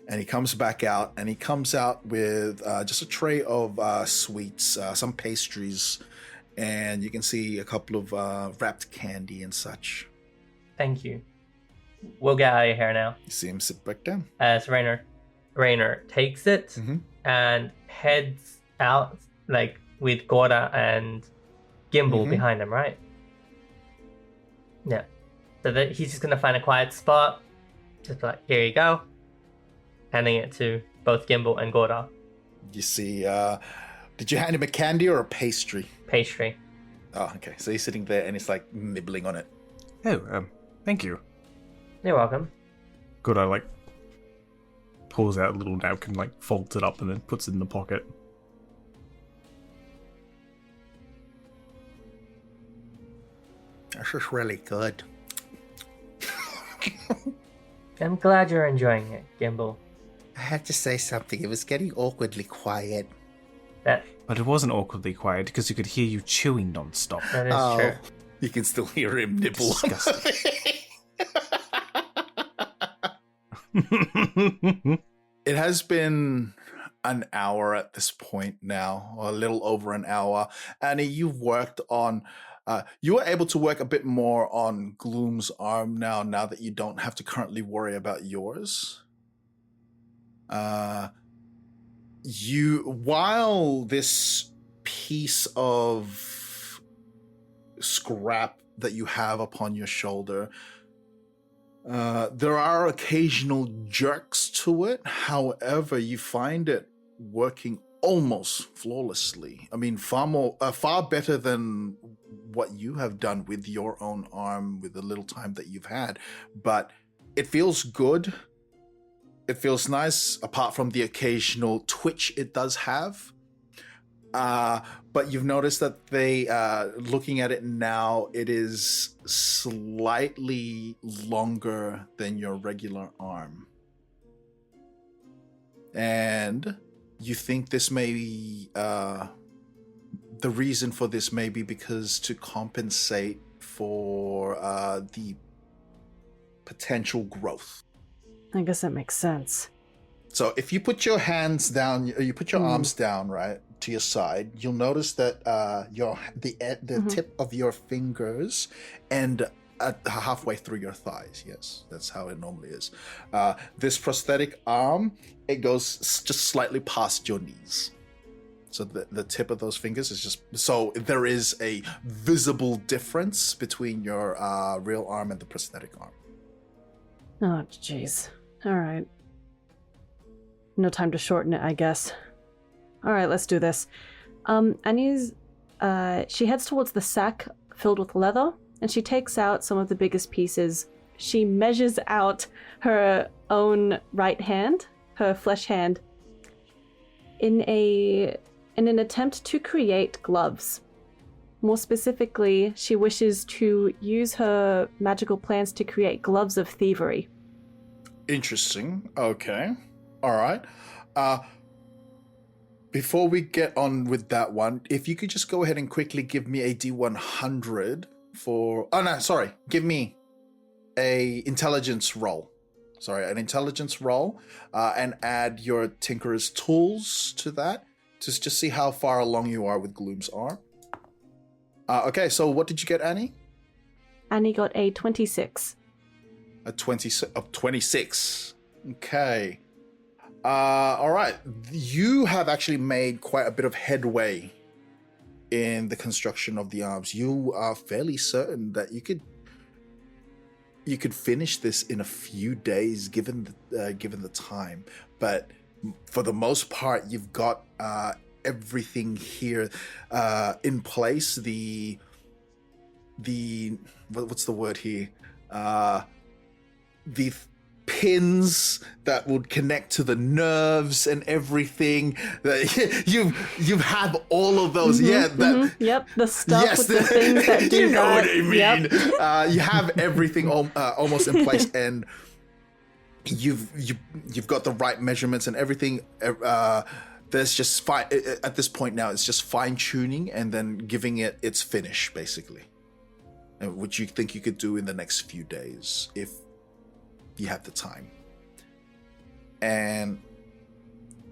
and he comes back out, and he comes out with just a tray of sweets, some pastries, and you can see a couple of wrapped candy and such. Thank you. We'll get out of here now. You see him sit back down. As Rainer takes it and heads out, with Gorda and Gimbal behind him, right? Yeah. So that he's just gonna find a quiet spot, just here you go, handing it to both Gimbal and Gorda. You see, did you hand him a candy or a pastry? Pastry. Oh, okay. So he's sitting there and he's nibbling on it. Oh, thank you. You're welcome. Gorda, pulls out a little napkin, folds it up and then puts it in the pocket. This is really good. I'm glad you're enjoying it, Gimbal. I had to say something. It was getting awkwardly quiet. That But it wasn't awkwardly quiet because you could hear you chewing non-stop. is true. You can still hear him nibble. It has been an hour at this point now, or a little over an hour. Annie, you've worked on... you were able to work a bit more on Gloom's arm now that you don't have to currently worry about yours. While this piece of scrap that you have upon your shoulder There are occasional jerks to it. However, you find it working almost flawlessly. I mean, far better than what you have done with your own arm with the little time that you've had. But it feels good. It feels nice, apart from the occasional twitch it does have. But you've noticed that looking at it now, it is slightly longer than your regular arm. And you think this may be, the reason for this may be because to compensate for the potential growth. I guess that makes sense. So if you put your hands down, you put your arms down, right, to your side, you'll notice that the tip of your fingers and halfway through your thighs. Yes, that's how it normally is. This prosthetic arm, it goes just slightly past your knees. So the tip of those fingers is just, so there is a visible difference between your real arm and the prosthetic arm. Oh, jeez. All right. No time to shorten it, I guess. All right, let's do this. Annie's, she heads towards the sack filled with leather, and she takes out some of the biggest pieces. She measures out her own right hand, her flesh hand, in an attempt to create gloves. More specifically, she wishes to use her magical plans to create gloves of thievery. Interesting. Okay. All right. Before we get on with that one, if you could just go ahead and quickly give me a D100 for... Oh, no, sorry. Give me a intelligence roll. Sorry, an intelligence roll, and add your Tinkerer's tools to that to just see how far along you are with Gloom's arm. Okay, so what did you get, Annie? Annie got a 26. A 26. Okay. All right. You have actually made quite a bit of headway in the construction of the arms. You are fairly certain that you could finish this in a few days, given the time. But for the most part, you've got everything here in place. What's the word here? The pins that would connect to the nerves and everything. You have all of those. Yep, the stuff with the things that do you know that. what I mean. Yep. You have everything almost in place, and you've got the right measurements and everything. There's just at this point now, it's just fine tuning and then giving it its finish, basically, which you think you could do in the next few days if you have the time. And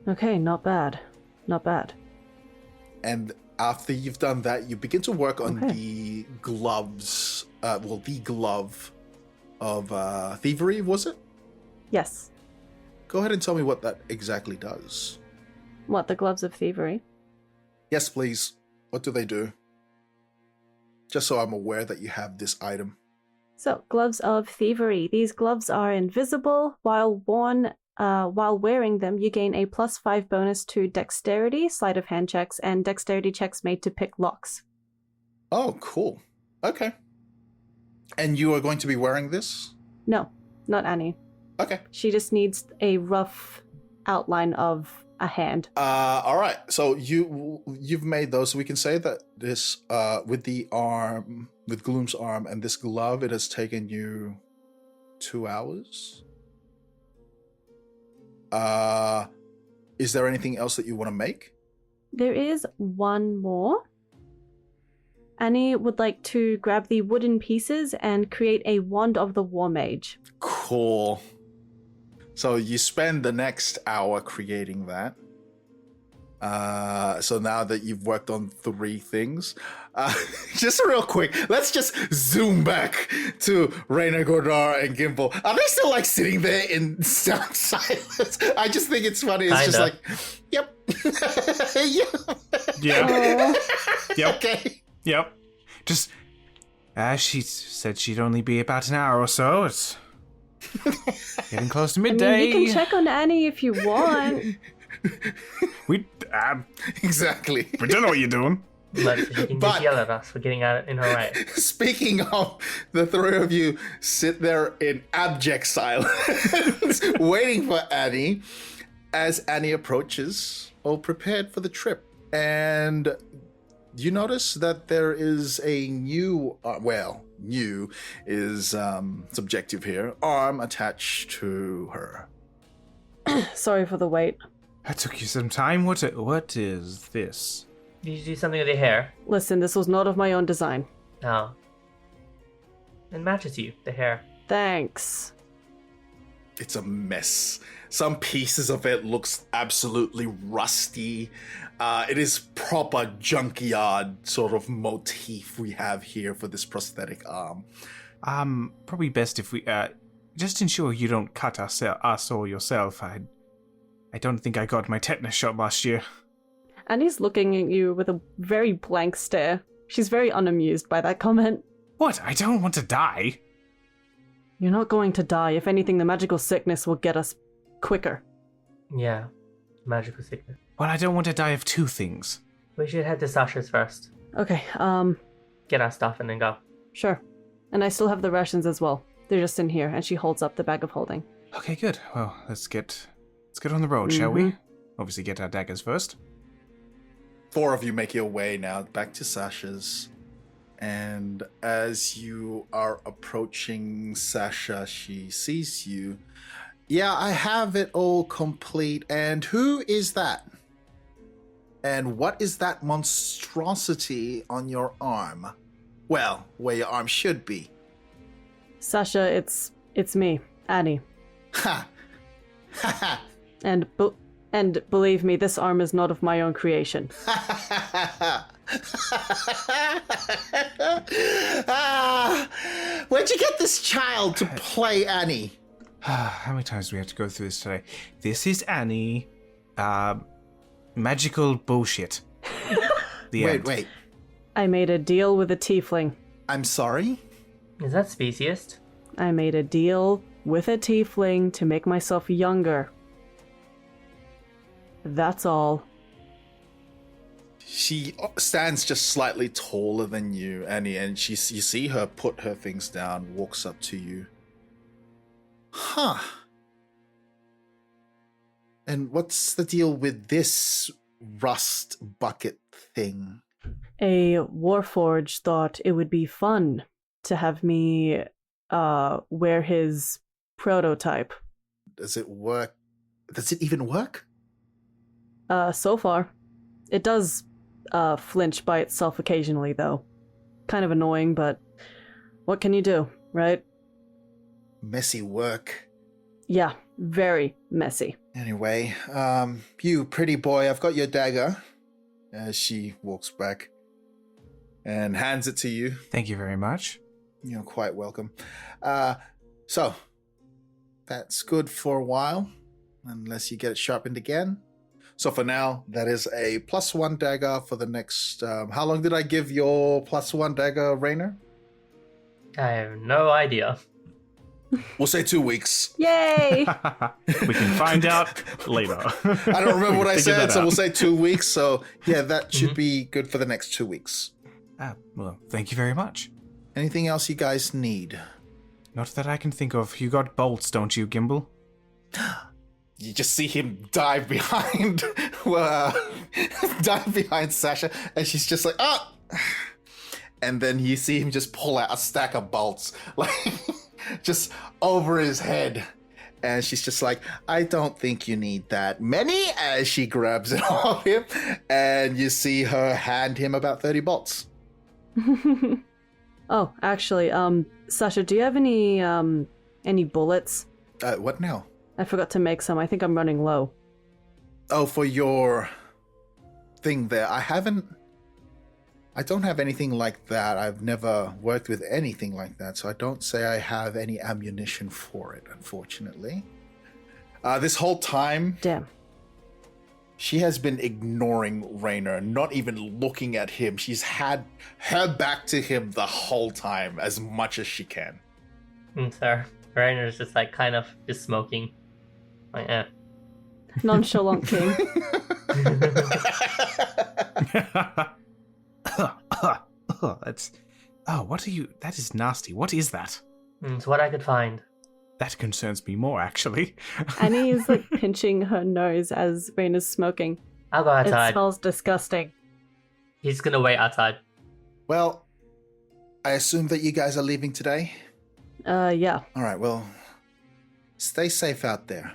Okay, not bad. Not bad. And after you've done that, you begin to work on the gloves. The glove of thievery, was it? Yes. Go ahead and tell me what that exactly does. What, the gloves of thievery? Yes, please. What do they do? Just so I'm aware that you have this item. So, gloves of thievery. These gloves are invisible. While wearing them, you gain a +5 bonus to dexterity, sleight of hand checks, and dexterity checks made to pick locks. Oh, cool. Okay. And you are going to be wearing this? No, not Annie. Okay. She just needs a rough outline of a hand. All right. So you've made those. So we can say that this with the arm, with Gloom's arm and this glove, it has taken you 2 hours. Is there anything else that you want to make? There is one more. Annie would like to grab the wooden pieces and create a wand of the War Mage. Cool. So you spend the next hour creating that. So now that you've worked on 3 things, just real quick, let's just zoom back to Raina, Gordar, and Gimple. Are they still like sitting there in sound silence? I just think it's funny. It's just like, yep. Yeah. Yep. Okay. Yep. Just as she said, she'd only be about an hour or so. Getting close to I midday. mean, you can check on Annie if you want. We Exactly. we don't know what you're doing. But she can But- just yell at us for getting out in her way. Speaking of, the three of you sit there in abject silence, waiting for Annie as Annie approaches, all prepared for the trip. And you notice that there is a new, new is subjective here, arm attached to her. Sorry for the wait. That took you some time. What is this? Did you do something with your hair? Listen, this was not of my own design. No. It matches you, the hair. Thanks. It's a mess. Some pieces of it looks absolutely rusty. It is proper junkyard sort of motif we have here for this prosthetic arm. Probably best if we just ensure you don't cut us or yourself. I don't think I got my tetanus shot last year. Annie's looking at you with a very blank stare. She's very unamused by that comment. What? I don't want to die. You're not going to die. If anything, the magical sickness will get us quicker. Yeah. Magical sickness. Well, I don't want to die of two things. We should head to Sasha's first. Okay, Get our stuff and then go. sure. And I still have the rations as well. They're just in here, and she holds up the bag of holding. Okay, good. Well, let's get on the road, shall we? Obviously, get our daggers first. Four of you make your way now back to Sasha's. And as you are approaching Sasha, she sees you. Yeah, I have it all complete. And who is that? And what is that monstrosity on your arm? Well, where your arm should be. Sasha, it's me, Annie. Ha! Ha ha! And believe me, this arm is not of my own creation. Where'd you get this child to play Annie? How many times do we have to go through this today? This is Annie. Magical bullshit. The end. Wait. I made a deal with a tiefling. I'm sorry? Is that speciest? I made a deal with a tiefling to make myself younger. That's all. She stands just slightly taller than you, Annie, and you see her put her things down, walks up to you. Huh. And what's the deal with this rust bucket thing? A Warforged thought it would be fun to have me wear his prototype. Does it work? Does it even work? So far. It does flinch by itself occasionally, though. Kind of annoying, but what can you do, right? Messy work. Yeah, very messy. Anyway, you pretty boy, I've got your dagger. As she walks back and hands it to you. Thank you very much. You're quite welcome. So, that's good for a while, unless you get it sharpened again. So for now, that is a +1 dagger for the next... how long did I give your +1 dagger, Rainer? I have no idea. We'll say 2 weeks. Yay! We can find out later. I don't remember what I Figure said, that so out. we'll say 2 weeks. So yeah, that should be good for the next 2 weeks. Well, thank you very much. Anything else you guys need? Not that I can think of. You got bolts, don't you, Gimbal? You just see him dive behind, dive behind Sasha, and she's just like, ah! And then you see him just pull out a stack of bolts, like, just over his head. And she's just like, I don't think you need that many, as she grabs it off him, and you see her hand him about 30 bolts. Oh, actually, Sasha, do you have any bullets? What now? I forgot to make some. I think I'm running low. Oh, for your thing there. I don't have anything like that. I've never worked with anything like that, so I don't say I have any ammunition for it, unfortunately. This whole time, Damn. she has been ignoring Rainer, not even looking at him. She's had her back to him the whole time, as much as she can. Fair Rainer's just like kind of just smoking. Like, eh. Nonchalant king. That's. Oh, what are you? That is nasty. What is that? It's what I could find. That concerns me more, actually. Annie is like pinching her nose as Raina's smoking. I'll go It outside. smells disgusting. He's gonna wait outside. Well, I assume that you guys are leaving today? Yeah. All right, well, stay safe out there.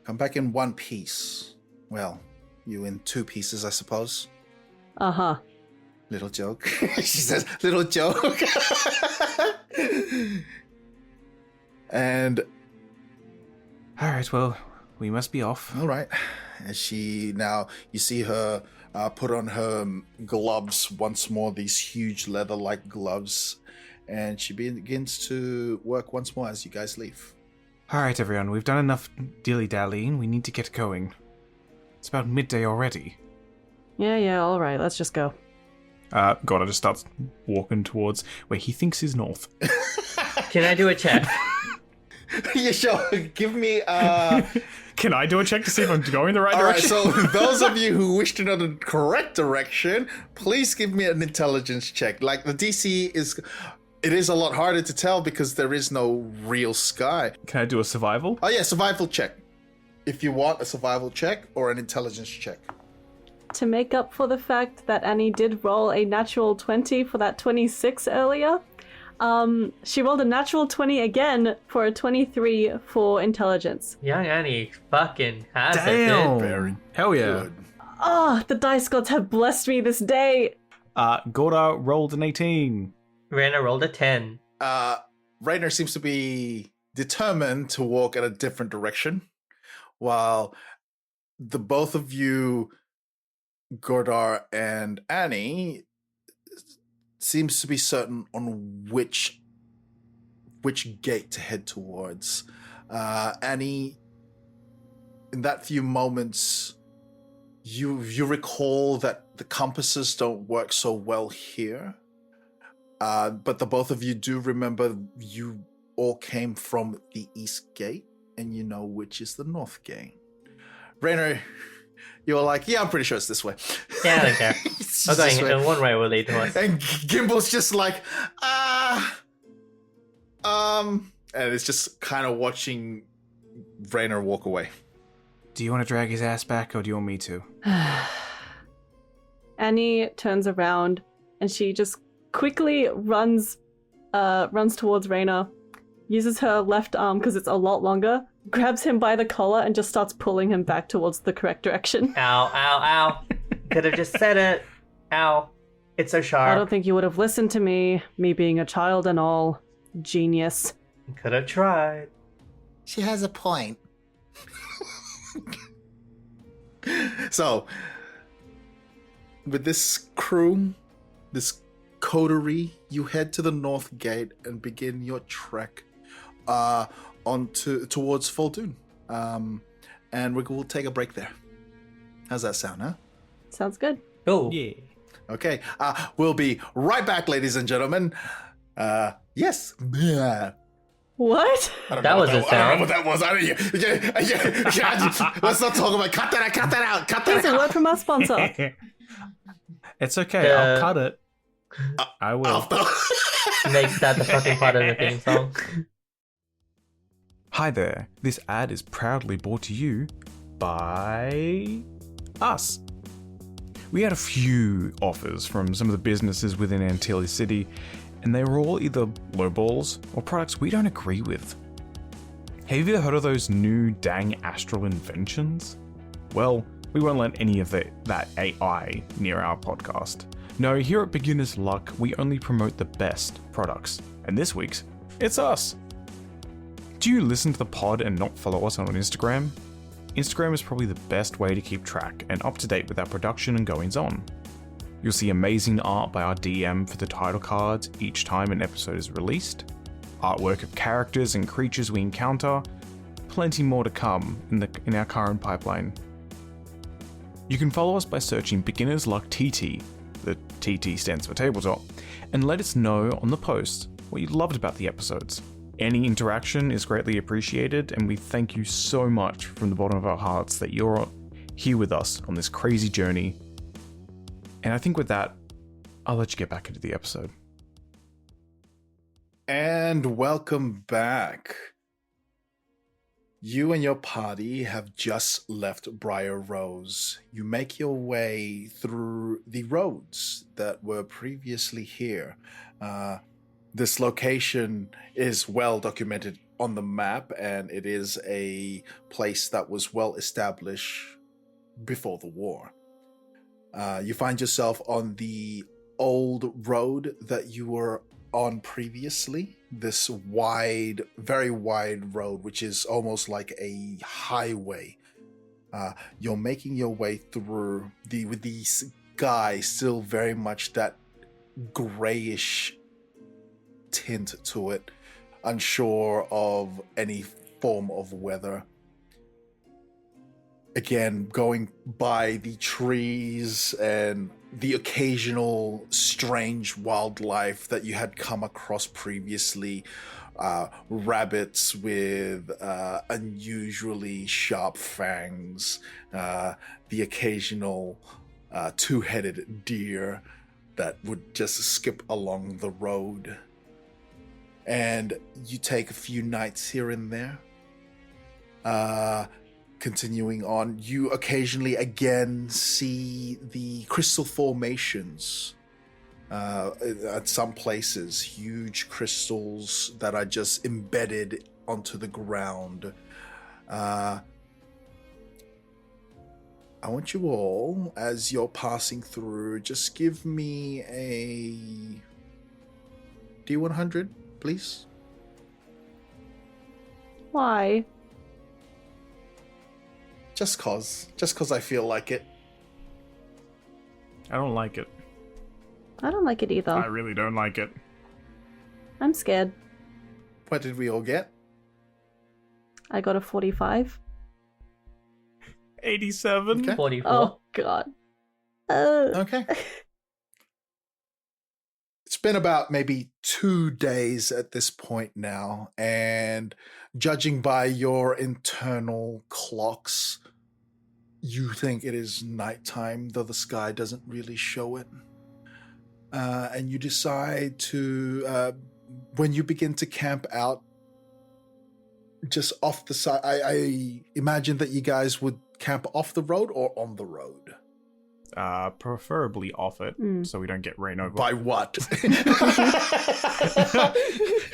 Come back in one piece. Well, you in two pieces, I suppose. Uh-huh. Little joke. She says, little joke. And, All right, well, we must be off. all right. And she now, you see her put on her gloves once more, these huge leather-like gloves. And she begins to work once more as you guys leave. All right, everyone, we've done enough dilly-dallying. We need to get going. It's about midday already. Yeah, all right, let's just go. Goddard just starts walking towards where he thinks is north. Can I do a check? Yeah, sure. Give me Can I do a check to see if I'm going the right All right, direction? so those of you who wish to know the correct direction, please give me an intelligence check. Like the DC it is a lot harder to tell because there is no real sky. Can I do a survival? Oh yeah, survival check. If you want a survival check or an intelligence check. To make up for the fact that Annie did roll a natural 20 for that 26 earlier, she rolled a natural 20 again for a 23 for intelligence. Young Annie fucking has it, Damn! dude. Very Hell yeah. good. Oh, the dice gods have blessed me this day. Gorda rolled an 18. Rainer rolled a 10. Rainer seems to be determined to walk in a different direction, while the both of you, Gordar and Annie, seems to be certain on which gate to head towards. Annie, in that few moments, you recall that the compasses don't work so well here. But the both of you do remember you all came from the east gate, and you know which is the north gate. Rainer, you're like, yeah, I'm pretty sure it's this way. Yeah, I don't care. It's I'm this going way. in one way will lead to us. And Gimble's just like, and it's just kind of watching Rainer walk away. Do you want to drag his ass back, or do you want me to? Annie turns around and she just quickly runs towards Raina, uses her left arm because it's a lot longer, grabs him by the collar and just starts pulling him back towards the correct direction. Ow, ow, ow. Could have just said it. Ow. It's so I sharp. don't think you would have listened to me being a child and all. Genius. Could have tried. She has a point. So, with this crew, this coterie, you head to the north gate and begin your trek towards Fuldoon. And we'll take a break there. How's that sound, huh? Sounds good. Oh. Yeah. Okay, we'll be right back, ladies and gentlemen. Yes. Yeah. What? I don't That know was a I don't know sound. what that was. Let's not talk about it. Cut that out. Cut that out. Cut that Here's a out. word from our sponsor. It's okay, I'll cut it. I will. Makes that the fucking part of the theme song. Hi there. This ad is proudly brought to you by us. We had a few offers from some of the businesses within Antilles City, and they were all either lowballs or products we don't agree with. Have you ever heard of those new dang astral inventions? Well, we won't let any of that AI near our podcast. No, here at Beginner's Luck, we only promote the best products, and this week's, it's us. Do you listen to the pod and not follow us on Instagram? Instagram is probably the best way to keep track and up to date with our production and goings on. You'll see amazing art by our DM for the title cards each time an episode is released, artwork of characters and creatures we encounter, plenty more to come in our current pipeline. You can follow us by searching Beginner's Luck TT, the TT stands for tabletop, and let us know on the post what you loved about the episodes. Any interaction is greatly appreciated, and we thank you so much from the bottom of our hearts that you're here with us on this crazy journey. And I think with that, I'll let you get back into the episode. And welcome back. You and your party have just left Briar Rose. You make your way through the roads that were previously here. This location is well documented on the map, and it is a place that was well established before the war. You find yourself on the old road that you were on previously, this wide, very wide road, which is almost like a highway. You're making your way through with the sky still very much that grayish tint to it, unsure of any form of weather. Again, going by the trees and the occasional strange wildlife that you had come across previously, rabbits with unusually sharp fangs, the occasional two-headed deer that would just skip along the road. And you take a few nights here and there. Continuing on, you occasionally again see the crystal formations at some places, huge crystals that are just embedded onto the ground. I want you all, as you're passing through, just give me a D100, please. Why? Just cause I feel like it. I don't like it. I don't like it either. I really don't like it. I'm scared. What did we all get? I got a 45. 87? Okay. 44. Oh, God. Okay. It's been about maybe 2 days at this point now, and judging by your internal clocks, you think it is nighttime, though the sky doesn't really show it. And you decide to, when you begin to camp out just off the side, I imagine that you guys would camp off the road or on the road? Preferably off it, so we don't get ran over. By what?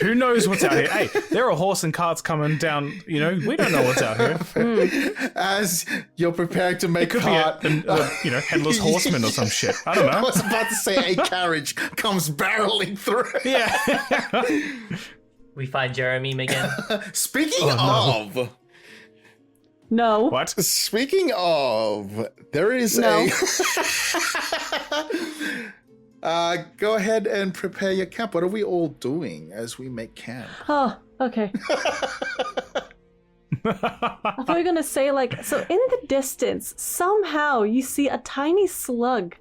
Who knows what's out here? Hey, there are horse and carts coming down, we don't know what's out here. As you're preparing to make It could cart, be a headless horseman or some shit. I don't know. I was about to say a carriage comes barreling through. Yeah. We find Jeremy again. Speaking Oh, of, No. What? speaking of, there is No. go ahead and prepare your camp. What are we all doing as we make camp? Oh, okay. I thought you were going to say, so in the distance, somehow you see a tiny slug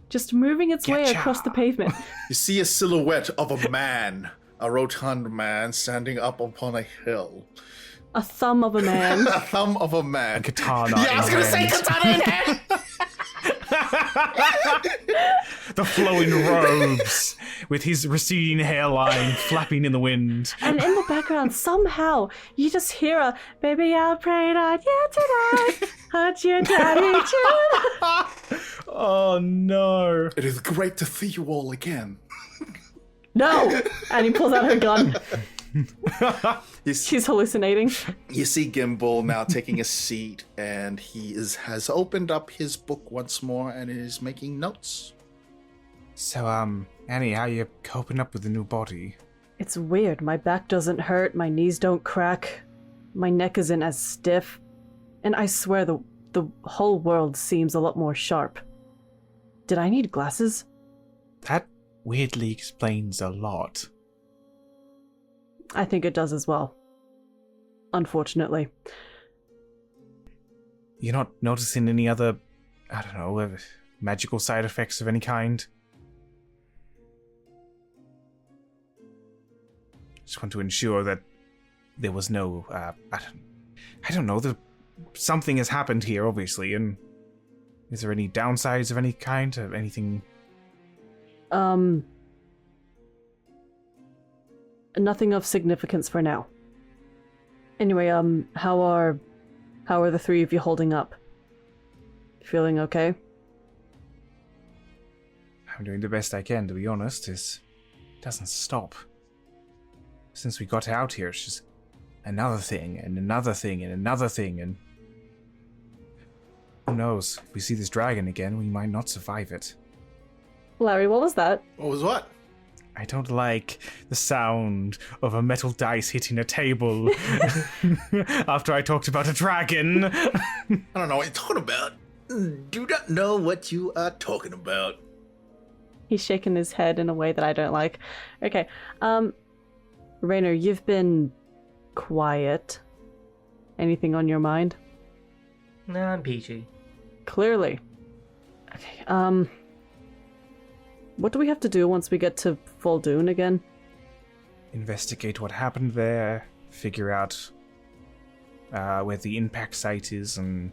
just moving its way Getcha. across the pavement. You see a silhouette of a man, a rotund man, standing up upon a hill. A thumb of a man. A thumb of a man. Katana. Yeah, I was in gonna say hand. katana in hand. The flowing robes with his receding hairline flapping in the wind. And in the background, somehow, you just hear a, baby, I prayed on you tonight. Hurt your daddy too. Oh no. It is great to see you all again. No! And he pulls out her gun. You She's hallucinating. see Gimbal now taking a seat, and he has opened up his book once more and is making notes. So, Annie, how you coping up with the new body? It's weird. My back doesn't hurt, my knees don't crack, my neck isn't as stiff, and I swear the whole world seems a lot more sharp. Did I need glasses? That weirdly explains a lot. I think it does as well. Unfortunately. You're not noticing any other, magical side effects of any kind? Just want to ensure that there was no, I don't know, something has happened here, obviously, and is there any downsides of any kind, or anything? Nothing of significance for now. Anyway, how are the three of you holding up? Feeling okay? I'm doing the best I can, to be honest. It doesn't stop. Since we got out here, it's just another thing, and another thing, and another thing, and who knows? If we see this dragon again, we might not survive it. Larry, what was that? What was what? I don't like the sound of a metal dice hitting a table after I talked about a dragon. I don't know what you're talking about. Do not know what you are talking about. He's shaking his head in a way that I don't like. Okay, Raynor, you've been quiet. Anything on your mind? Nah, I'm PG. Clearly. Okay, what do we have to do once we get to Fuldoon again? Investigate what happened there, figure out where the impact site is, and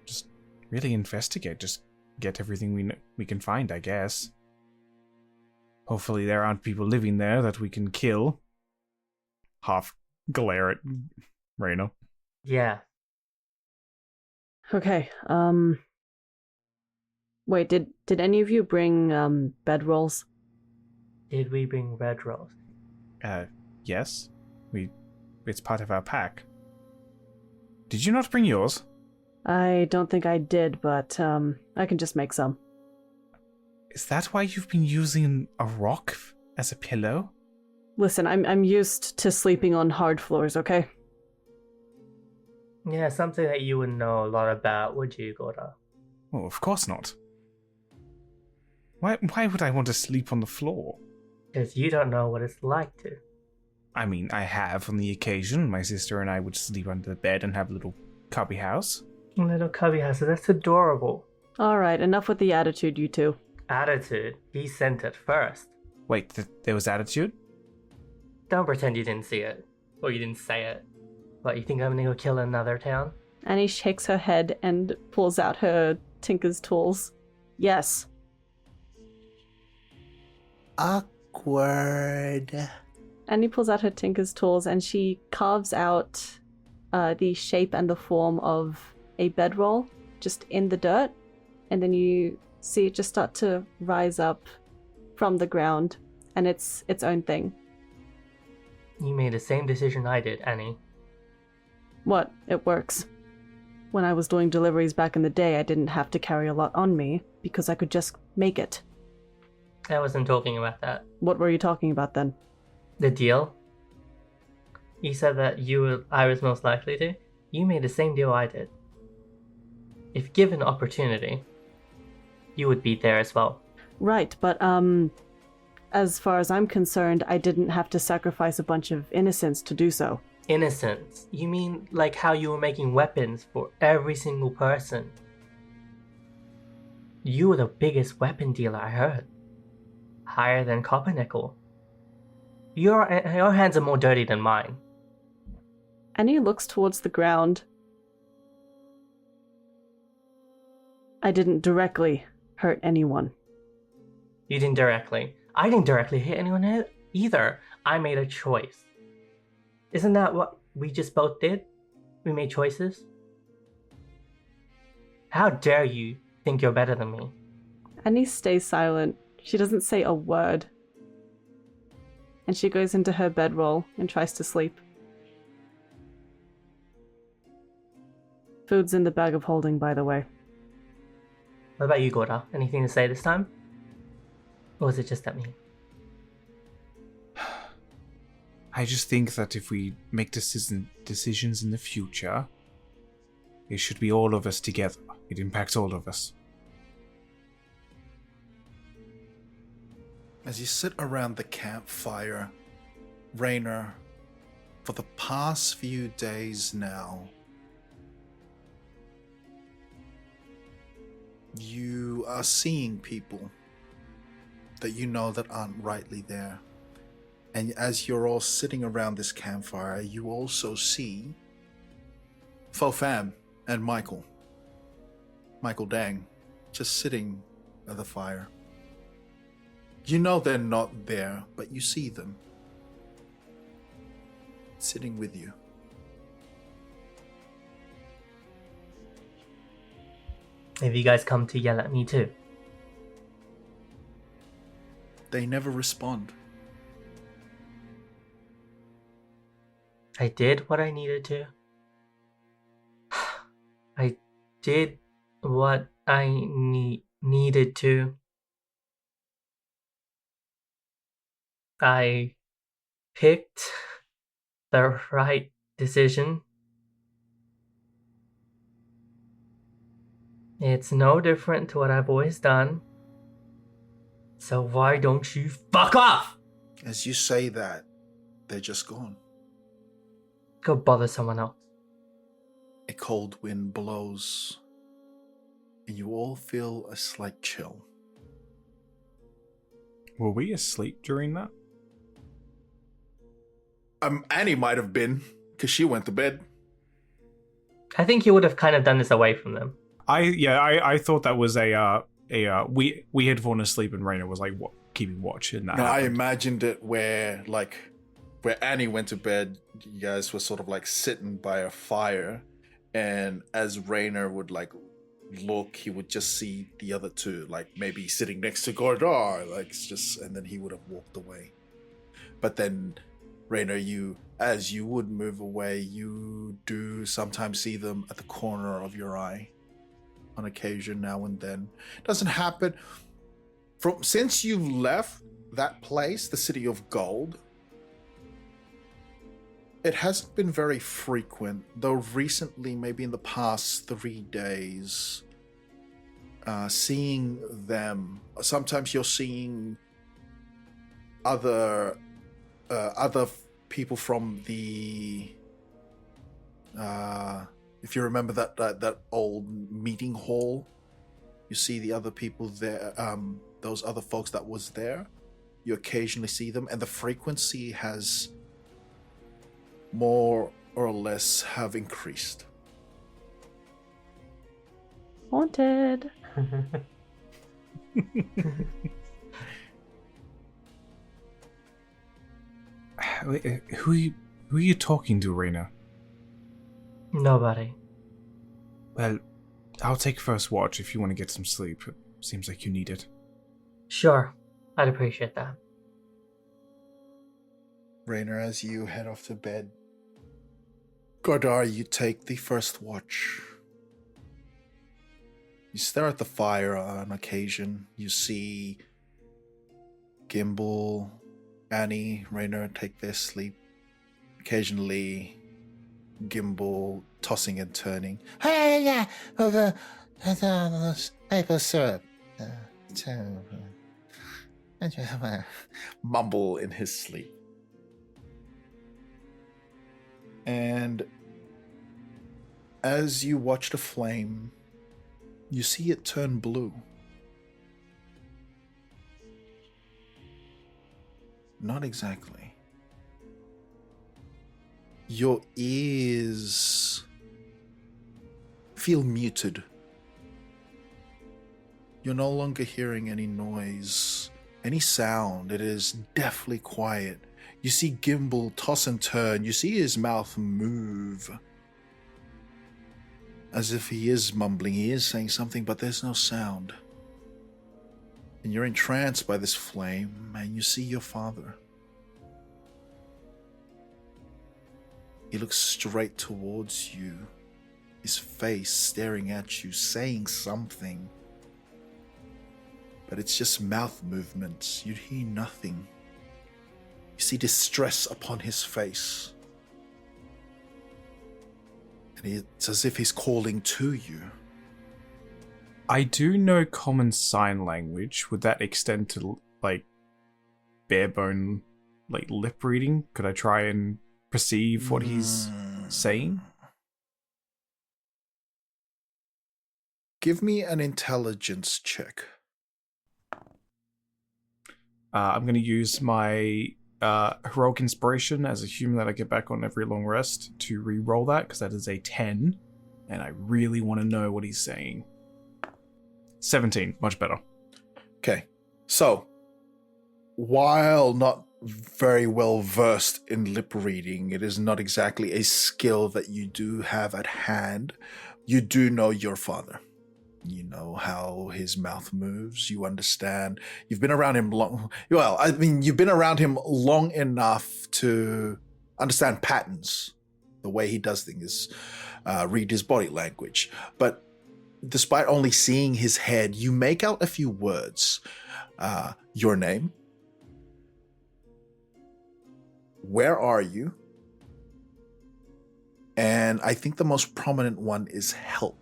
just really investigate. Just get everything we can find, I guess. Hopefully there aren't people living there that we can kill. Half glare at Reno. Yeah. Okay, wait, did any of you bring, bedrolls? Did we bring red rolls? Yes. It's part of our pack. Did you not bring yours? I don't think I did, but, I can just make some. Is that why you've been using a rock as a pillow? Listen, I'm used to sleeping on hard floors, okay? Yeah, something that you wouldn't know a lot about, would you, Gora? Well, of course not. Why would I want to sleep on the floor? Because you don't know what it's like to. I mean, I have on the occasion. My sister and I would sleep under the bed and have a little cubby house. Little cubby house, that's adorable. Alright, enough with the attitude, you two. Attitude, he sent it first. Wait, there was attitude? Don't pretend you didn't see it. Or you didn't say it. What, you think I'm gonna go kill another town? Annie shakes her head and pulls out her tinker's tools. Yes. Awkward. Annie pulls out her tinker's tools and she carves out the shape and the form of a bedroll just in the dirt. And then you see it just start to rise up from the ground, and it's its own thing. You made the same decision I did, Annie. What? It works. When I was doing deliveries back in the day, I didn't have to carry a lot on me because I could just make it. I wasn't talking about that. What were you talking about then? The deal? You said that I was most likely to. You made the same deal I did. If given opportunity, you would be there as well. Right, but as far as I'm concerned, I didn't have to sacrifice a bunch of innocents to do so. Innocence? You mean like how you were making weapons for every single person? You were the biggest weapon dealer I heard. Higher than Coppernickel. Your hands are more dirty than mine. Annie looks towards the ground. I didn't directly hurt anyone. You didn't directly. I didn't directly hit anyone either. I made a choice. Isn't that what we just both did? We made choices? How dare you think you're better than me? Annie stays silent. She doesn't say a word. And she goes into her bedroll and tries to sleep. Food's in the bag of holding, by the way. What about you, Gora? Anything to say this time? Or was it just at me? I just think that if we make decisions in the future, it should be all of us together. It impacts all of us. As you sit around the campfire, Raynor, for the past few days now, you are seeing people. that you know that aren't rightly there. And as you're all sitting around this campfire, you also see Fofam and Michael Dang, just sitting at the fire. You know they're not there, but you see them sitting with you. Have you guys come to yell at me too? They never respond. I did what I needed to. I did what I needed to. I picked the right decision. It's no different to what I've always done. So why don't you fuck off? As you say that, they're just gone. Go bother someone else. A cold wind blows, and you all feel a slight chill. Were we asleep during that? Annie might have been, because she went to bed. I think you would have kind of done this away from them. I thought that was we had fallen asleep and Raina was like keeping watch and that. No, I happened. imagined it where Annie went to bed, you guys were sort of like sitting by a fire, and as Rainer would like look, he would just see the other two, like maybe sitting next to Gordar, like just, and then he would have walked away. But then Rainer, as you would move away, you do sometimes see them at the corner of your eye on occasion now and then. It doesn't happen since you left that place, the City of Gold. It hasn't been very frequent, though recently, maybe in the past 3 days, seeing them. Sometimes you're seeing other people from the if you remember that old meeting hall, you see the other people there, those other folks that was there. You occasionally see them, and the frequency has more or less have increased. Haunted. Who are you talking to, Raina? Nobody. Well, I'll take first watch if you want to get some sleep. It seems like you need it. Sure, I'd appreciate that. Rainer, as you head off to bed, Gordar, you take the first watch. You stare at the fire on occasion. You see Gimbal, Annie, Rainer take their sleep. Occasionally, Gimbal tossing and turning. Hey, yeah, the maple syrup. Mumble in his sleep. And as you watch the flame, you see it turn blue. Not exactly. Your ears feel muted. You're no longer hearing any noise, any sound. It is deathly quiet. You see Gimbal toss and turn. You see his mouth move. As if he is mumbling, he is saying something, but there's no sound. And you're entranced by this flame, and you see your father. He looks straight towards you, his face staring at you, saying something. But it's just mouth movements. You hear nothing. You see distress upon his face. And it's as if he's calling to you. I do know common sign language. Would that extend to, like, bare bone, like, lip reading? Could I try and perceive what he's saying? Give me an intelligence check. I'm going to use my heroic inspiration as a human that I get back on every long rest to re-roll that, because that is a 10, and I really want to know what he's saying. 17, much better. Okay, so while not very well versed in lip reading, it is not exactly a skill that you do have at hand. You do know your father. You know how his mouth moves. You understand. You've been around him long. Well, I mean, you've been around him long enough to understand patterns, the way he does things, read his body language. But despite only seeing his head, you make out a few words. Your name. Where are you? And I think the most prominent one is help.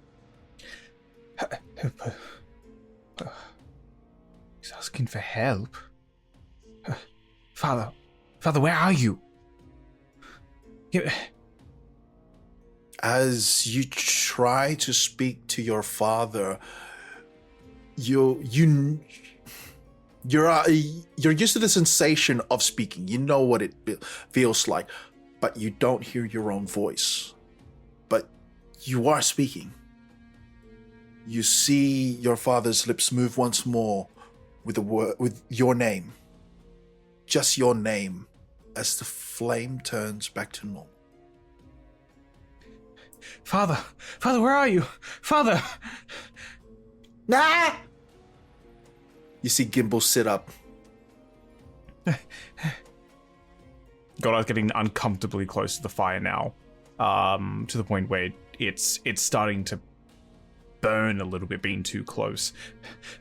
He's asking for help. Father, where are you? As you try to speak to your father, you're used to the sensation of speaking. You know what it feels like, but you don't hear your own voice. But you are speaking. You see your father's lips move once more with your name. Just your name, as the flame turns back to normal. Father, where are you? Father! Nah! You see Gimbal sit up. Godard's getting uncomfortably close to the fire now, to the point where it's starting to burn a little bit, being too close.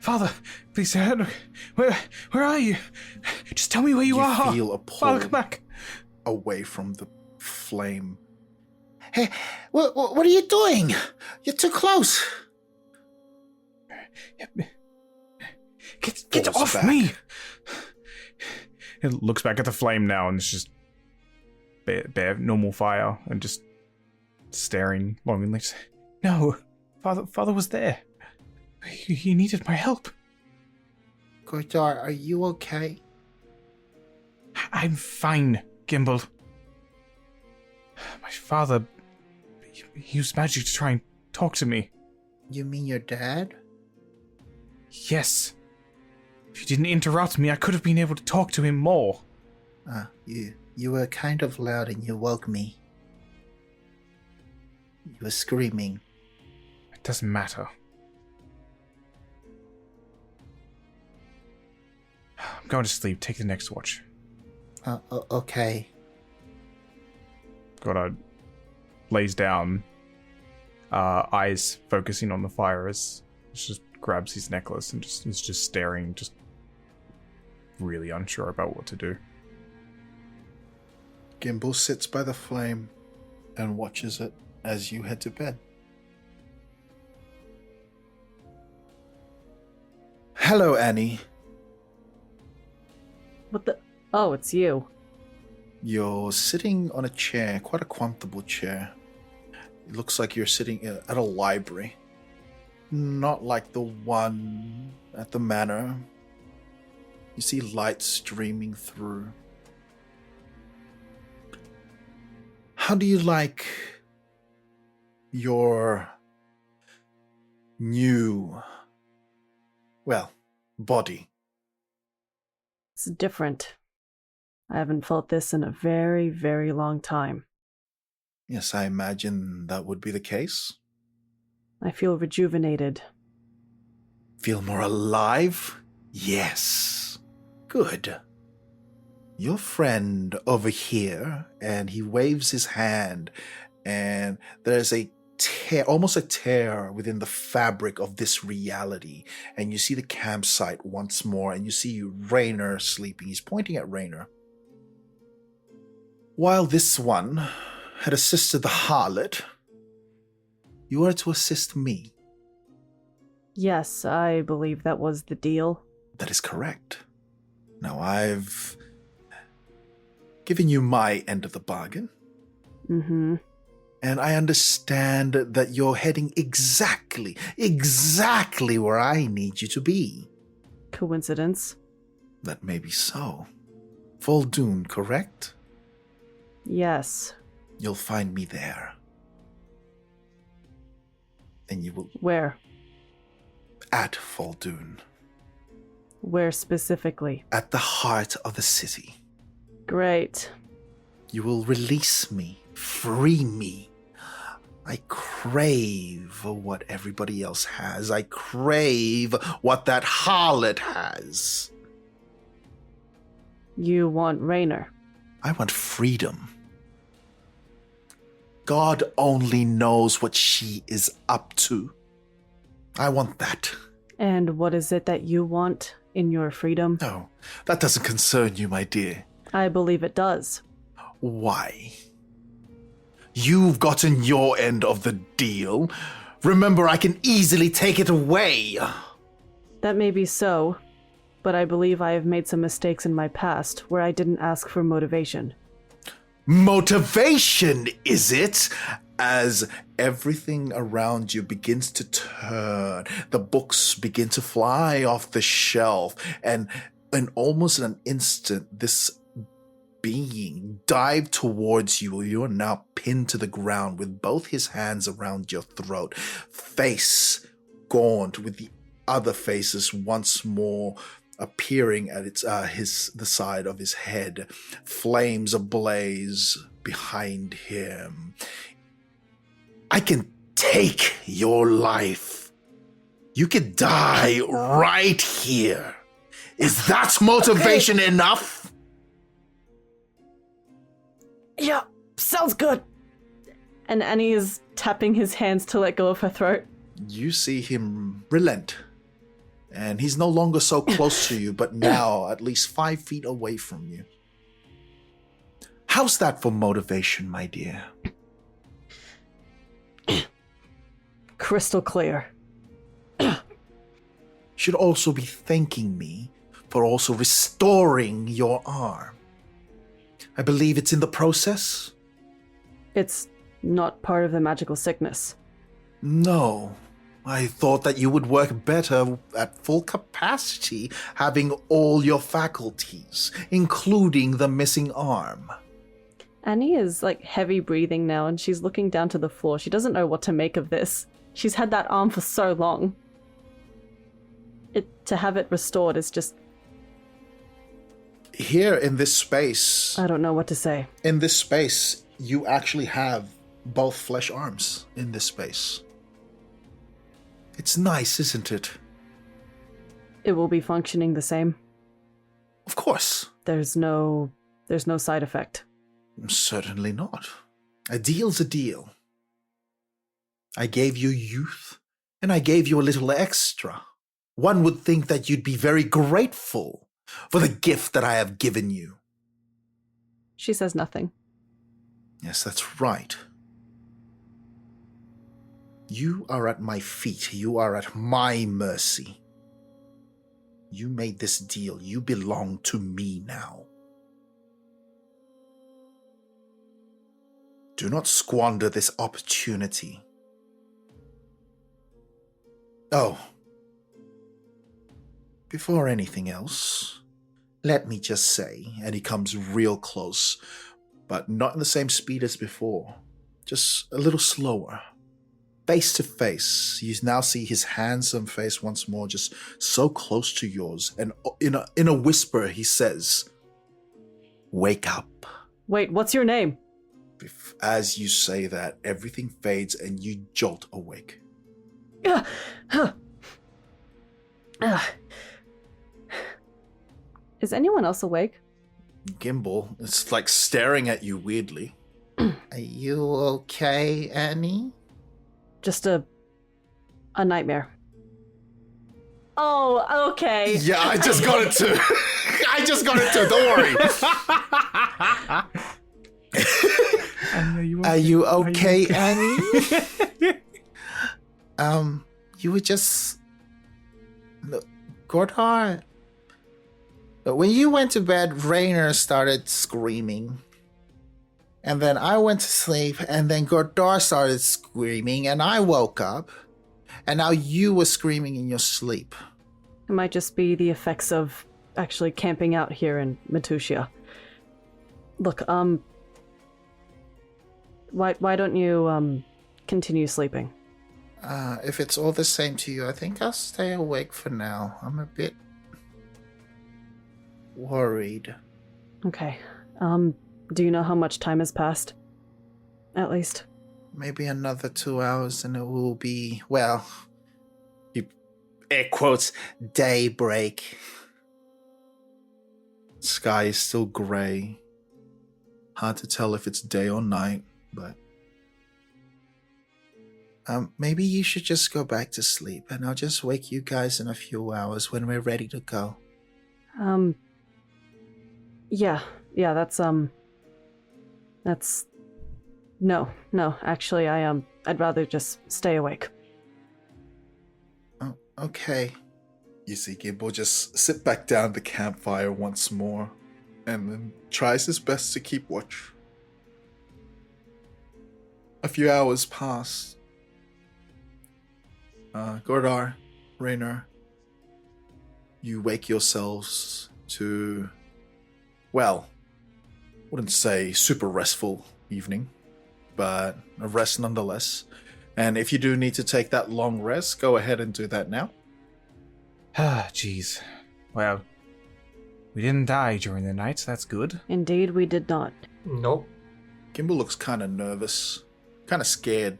Father, please, where are you? Just tell me where you are. You feel a pull Father, come back. Away from the flame. Hey, what are you doing? You're too close. Get Falls off back. me! It looks back at the flame now, and it's just bare normal fire, and just staring longingly. No, father was there. He needed my help. Godard, are you okay? I'm fine, Gimbal. My father, he used magic to try and talk to me. You mean your dad? Yes. If you didn't interrupt me, I could have been able to talk to him more. You were kind of loud and you woke me. You were screaming. It doesn't matter. I'm going to sleep. Take the next watch. Okay. Goddard lays down, eyes focusing on the fire as just grabs his necklace and is just staring, just really unsure about what to do. Gimbal sits by the flame and watches it as you head to bed. Hello, Annie. What the? Oh, it's you. You're sitting on a chair, quite a comfortable chair. It looks like you're sitting at a library. Not like the one at the manor. You see light streaming through. How do you like your new, body? It's different. I haven't felt this in a very, very long time. Yes, I imagine that would be the case. I feel rejuvenated. Feel more alive? Yes. Good. Your friend over here, and he waves his hand, and there's a tear, almost a tear within the fabric of this reality. And you see the campsite once more, and you see Raynor sleeping. He's pointing at Raynor. While this one had assisted the harlot, you are to assist me. Yes, I believe that was the deal. That is correct. Now, I've given you my end of the bargain. Mm-hmm. And I understand that you're heading exactly where I need you to be. Coincidence? That may be so. Voldoon, correct? Yes. You'll find me there. And you will... Where? At Voldoon. Where specifically? At the heart of the city. Great. You will release me. Free me. I crave what everybody else has. I crave what that harlot has. You want Raynor? I want freedom. God only knows what she is up to. I want that. And what is it that you want in your freedom? No, that doesn't concern you, my dear. I believe it does. Why? You've gotten your end of the deal. Remember, I can easily take it away. That may be so, but I believe I have made some mistakes in my past where I didn't ask for motivation. Motivation, is it? As everything around you begins to turn, the books begin to fly off the shelf, and in almost an instant, this being dived towards you. You are now pinned to the ground with both his hands around your throat, face gaunt, with the other faces once more appearing at the side of his head, flames ablaze behind him. I can take your life. You could die right here. Is that motivation enough? Yeah, sounds good. And Annie is tapping his hands to let go of her throat. You see him relent. And he's no longer so close to you, but now at least 5 feet away from you. How's that for motivation, my dear? Crystal clear. Should also be thanking me for also restoring your arm. I believe it's in the process? It's not part of the magical sickness. No. I thought that you would work better at full capacity, having all your faculties, including the missing arm. Annie is like heavy breathing now and she's looking down to the floor. She doesn't know what to make of this. She's had that arm for so long. To have it restored is just... Here in this space... I don't know what to say. In this space, you actually have both flesh arms in this space. It's nice, isn't it? It will be functioning the same. Of course. There's no side effect. Certainly not. A deal's a deal. I gave you youth, and I gave you a little extra. One would think that you'd be very grateful for the gift that I have given you. She says nothing. Yes, that's right. You are at my feet. You are at my mercy. You made this deal. You belong to me now. Do not squander this opportunity. Oh. Before anything else, let me just say, and he comes real close, but not in the same speed as before, just a little slower. Face to face, you now see his handsome face once more, just so close to yours, and in a whisper he says, "Wake up." Wait, what's your name? As you say that, everything fades and you jolt awake. Is anyone else awake? Gimbal is like staring at you weirdly. Are you okay, Annie? Just a nightmare. Oh, okay. Yeah, I just got it too. I just got it too. Don't worry. Are you okay, Annie? You were just... Look, Gordar... When you went to bed, Raynor started screaming. And then I went to sleep, and then Gordar started screaming, and I woke up. And now you were screaming in your sleep. It might just be the effects of actually camping out here in Matusia. Look, why don't you, continue sleeping? If it's all the same to you, I think I'll stay awake for now. I'm a bit worried. Okay. Do you know how much time has passed? At least. Maybe another 2 hours and it will be, well, you air quotes, daybreak. Sky is still grey. Hard to tell if it's day or night, but maybe you should just go back to sleep and I'll just wake you guys in a few hours when we're ready to go. Yeah, that's no, actually I'd rather just stay awake. Oh, okay. You see Gimbal just sit back down at the campfire once more and then tries his best to keep watch. A few hours pass. Gordar, Raynor, you wake yourselves to, well, wouldn't say super restful evening, but a rest nonetheless. And if you do need to take that long rest, go ahead and do that now. Ah, jeez. Well, we didn't die during the night, that's good. Indeed, we did not. Nope. Gimbal looks kind of nervous, kind of scared,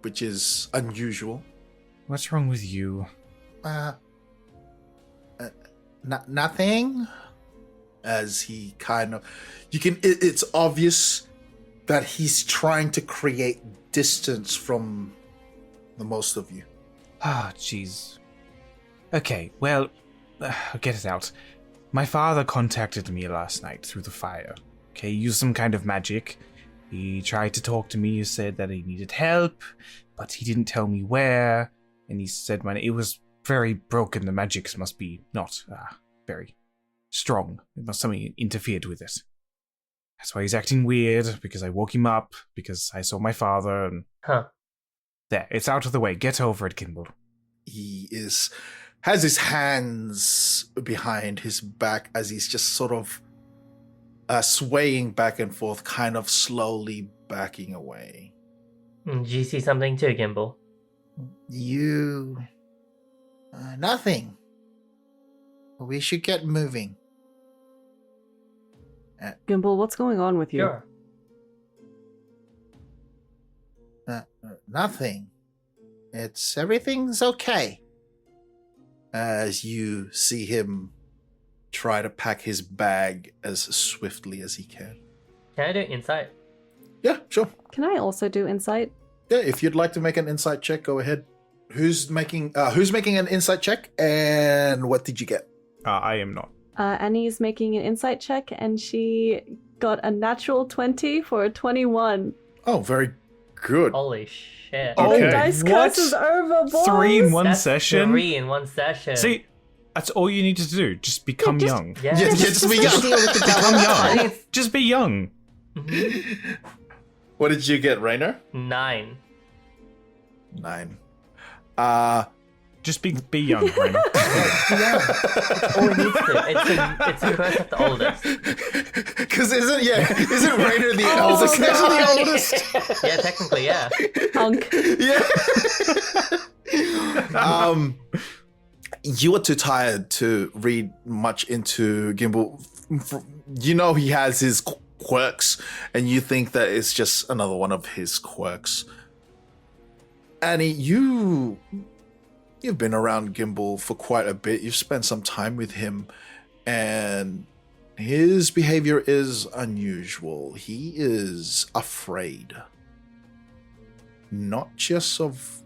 which is unusual. What's wrong with you? Nothing? As he kind of, it's obvious that he's trying to create distance from the most of you. Ah, jeez. Okay, well, I'll get it out. My father contacted me last night through the fire. Okay, he used some kind of magic. He tried to talk to me, he said that he needed help, but he didn't tell me where, and he said it was very broken. The magic must be not very strong. Something interfered with it. That's why he's acting weird, because I woke him up, because I saw my father, and... Huh. There, it's out of the way. Get over it, Gimbal. He has his hands behind his back as he's just sort of swaying back and forth, kind of slowly backing away. Did you see something too, Gimbal? You... nothing. We should get moving. Gimbal, what's going on with you? Sure. Nothing. Everything's okay. As you see him try to pack his bag as swiftly as he can. Can I do insight? Yeah, sure. Can I also do insight? Yeah, if you'd like to make an insight check, go ahead. Who's making an insight check, and what did you get? I am not. Annie's making an insight check, and she got a natural 20 for a 21. Oh, very good. Holy shit. The Okay. dice What? curse is over, boys! 3 in one That's session? 3 in one session. See, that's all you need to do. Just become just- young. Yeah. Yeah, just be young. deal with the Become devil. I young. think it's Just be young. What did you get, Raynor? 9. 9. Just be young, Raynor. That's all it needs to. It's a curse of the oldest. Because isn't Raynor the eldest? God. The oldest? Yeah, technically, yeah. Unk. Yeah. You are too tired to read much into Gimbal. You know he has his quirks, and you think that it's just another one of his quirks. Annie, you've been around Gimbal for quite a bit. You've spent some time with him, and his behavior is unusual. He is afraid. Not just of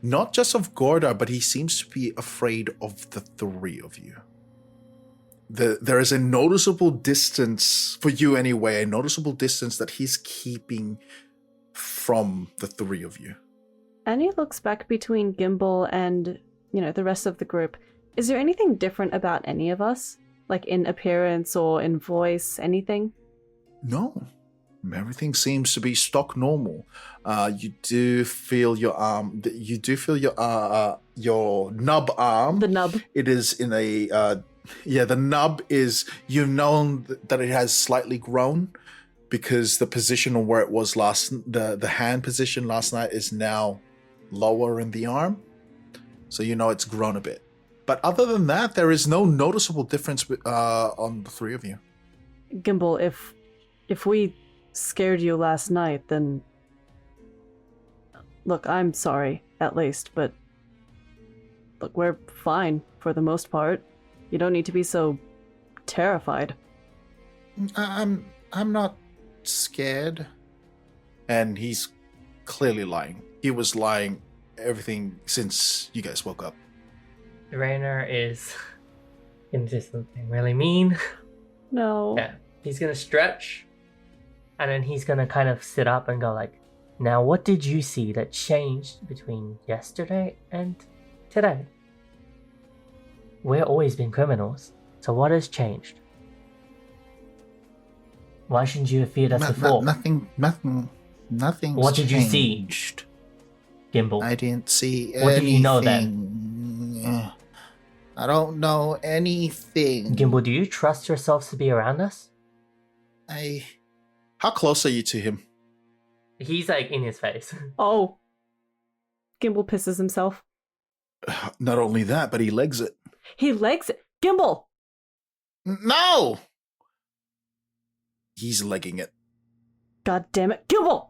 Gordar, but he seems to be afraid of the 3 of you. There is a noticeable distance, for you anyway, a noticeable distance that he's keeping from the 3 of you. Annie looks back between Gimbal and, the rest of the group. Is there anything different about any of us? Like in appearance or in voice, anything? No. Everything seems to be stock normal. You do feel your arm. You do feel your nub arm. The nub. It is in a Yeah, the nub is, you've known that it has slightly grown because the position on where it was the hand position last night is now lower in the arm. So you know it's grown a bit. But other than that, there is no noticeable difference on the three of you. Gimbal, if we scared you last night, then... Look, I'm sorry, at least, but... Look, we're fine, for the most part. You don't need to be so terrified. I'm not scared. And he's clearly lying. He was lying everything since you guys woke up. Rainer is gonna do something really mean. No. Yeah, he's gonna stretch, and then he's gonna kind of sit up and go like, "Now, what did you see that changed between yesterday and today? We've always been criminals, so what has changed? Why shouldn't you have feared us before? Nothing. What did you see? changed. Gimbal. I didn't see anything. What did you know I don't know anything. Gimbal, do you trust yourselves to be around us? How close are you to him? He's like in his face. Oh. Gimbal pisses himself. Not only that, but he legs it. He legs it. Gimbal! No! He's legging it. God damn it. Gimbal!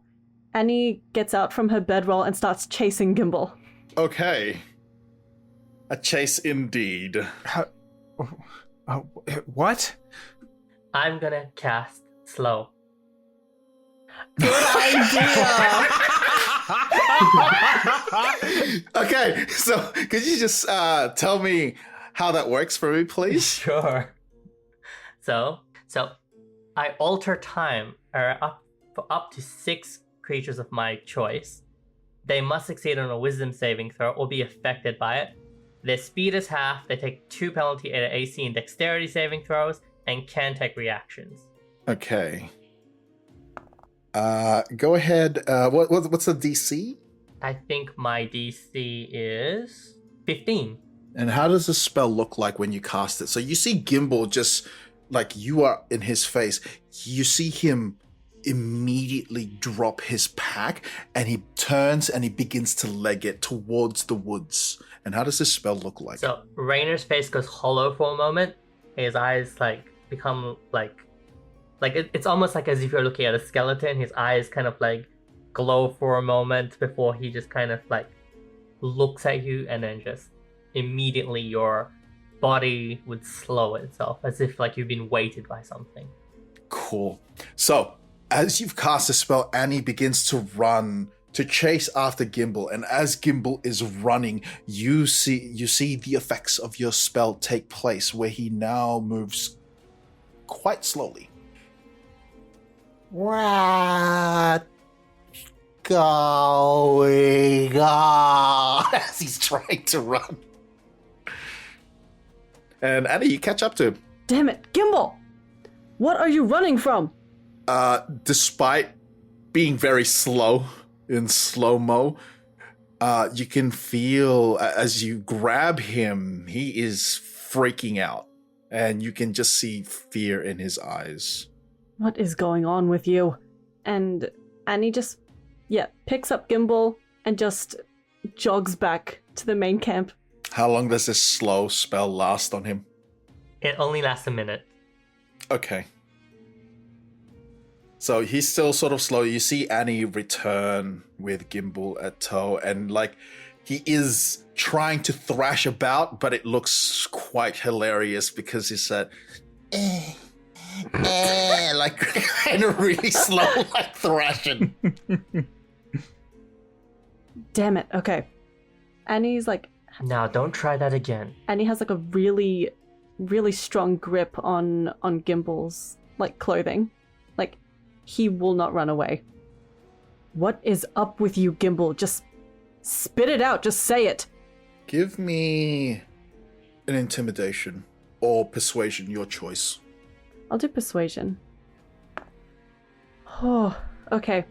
Annie gets out from her bedroll and starts chasing Gimbal. Okay. A chase indeed. What? I'm gonna cast slow. Good idea! Okay, so could you just tell me how that works for me, please? Sure. So I alter time up to 6 creatures of my choice. They must succeed on a wisdom saving throw or be affected by it. Their speed is half, they take 2 penalty at AC and dexterity saving throws, and can take reactions. Okay. Go ahead. What's the DC? I think my DC is 15. And how does the spell look like when you cast it? So you see Gimbal just like you are in his face. You see him immediately drop his pack and he turns and he begins to leg it towards the woods. And how does this spell look like? So Rainer's face goes hollow for a moment. His eyes become it's almost like as if you're looking at a skeleton. His eyes kind of glow for a moment before he just kind of looks at you, and then just immediately your body would slow itself as if you've been weighted by something. Cool. So as you've cast the spell, Annie begins to run to chase after Gimbal, and as Gimbal is running, you see the effects of your spell take place, where he now moves quite slowly. What going on? As he's trying to run. And Annie, you catch up to him. Damn it, Gimbal! What are you running from? Despite being very slow, in slow-mo, you can feel as you grab him, he is freaking out. And you can just see fear in his eyes. What is going on with you? And Annie just, picks up Gimbal and just jogs back to the main camp. How long does this slow spell last on him? It only lasts a minute. Okay. So he's still sort of slow. You see Annie return with Gimbal at tow, and he is trying to thrash about, but it looks quite hilarious because he's said, kind of really slow, thrashing. Damn it, okay. Annie's Now don't try that again. Annie has a really, really strong grip on Gimbal's clothing. He will not run away. What is up with you, Gimbal? Just spit it out, just say it. Give me an intimidation or persuasion, your choice. I'll do persuasion. Oh, okay.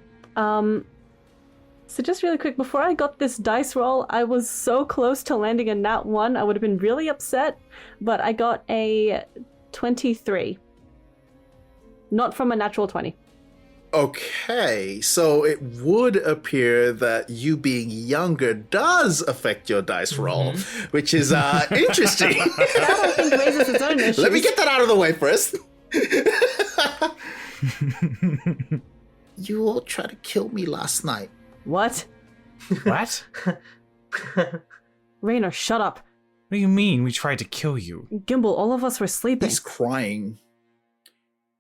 So just really quick, before I got this dice roll, I was so close to landing a nat 1. I would have been really upset, but I got a 23. Not from a natural 20. Okay, so it would appear that you being younger does affect your dice roll, which is interesting. That I think raises its own issues. Let me get that out of the way first. You all tried to kill me last night. What? What? Raynor, shut up. What do you mean we tried to kill you? Gimbal, all of us were sleeping. He's crying.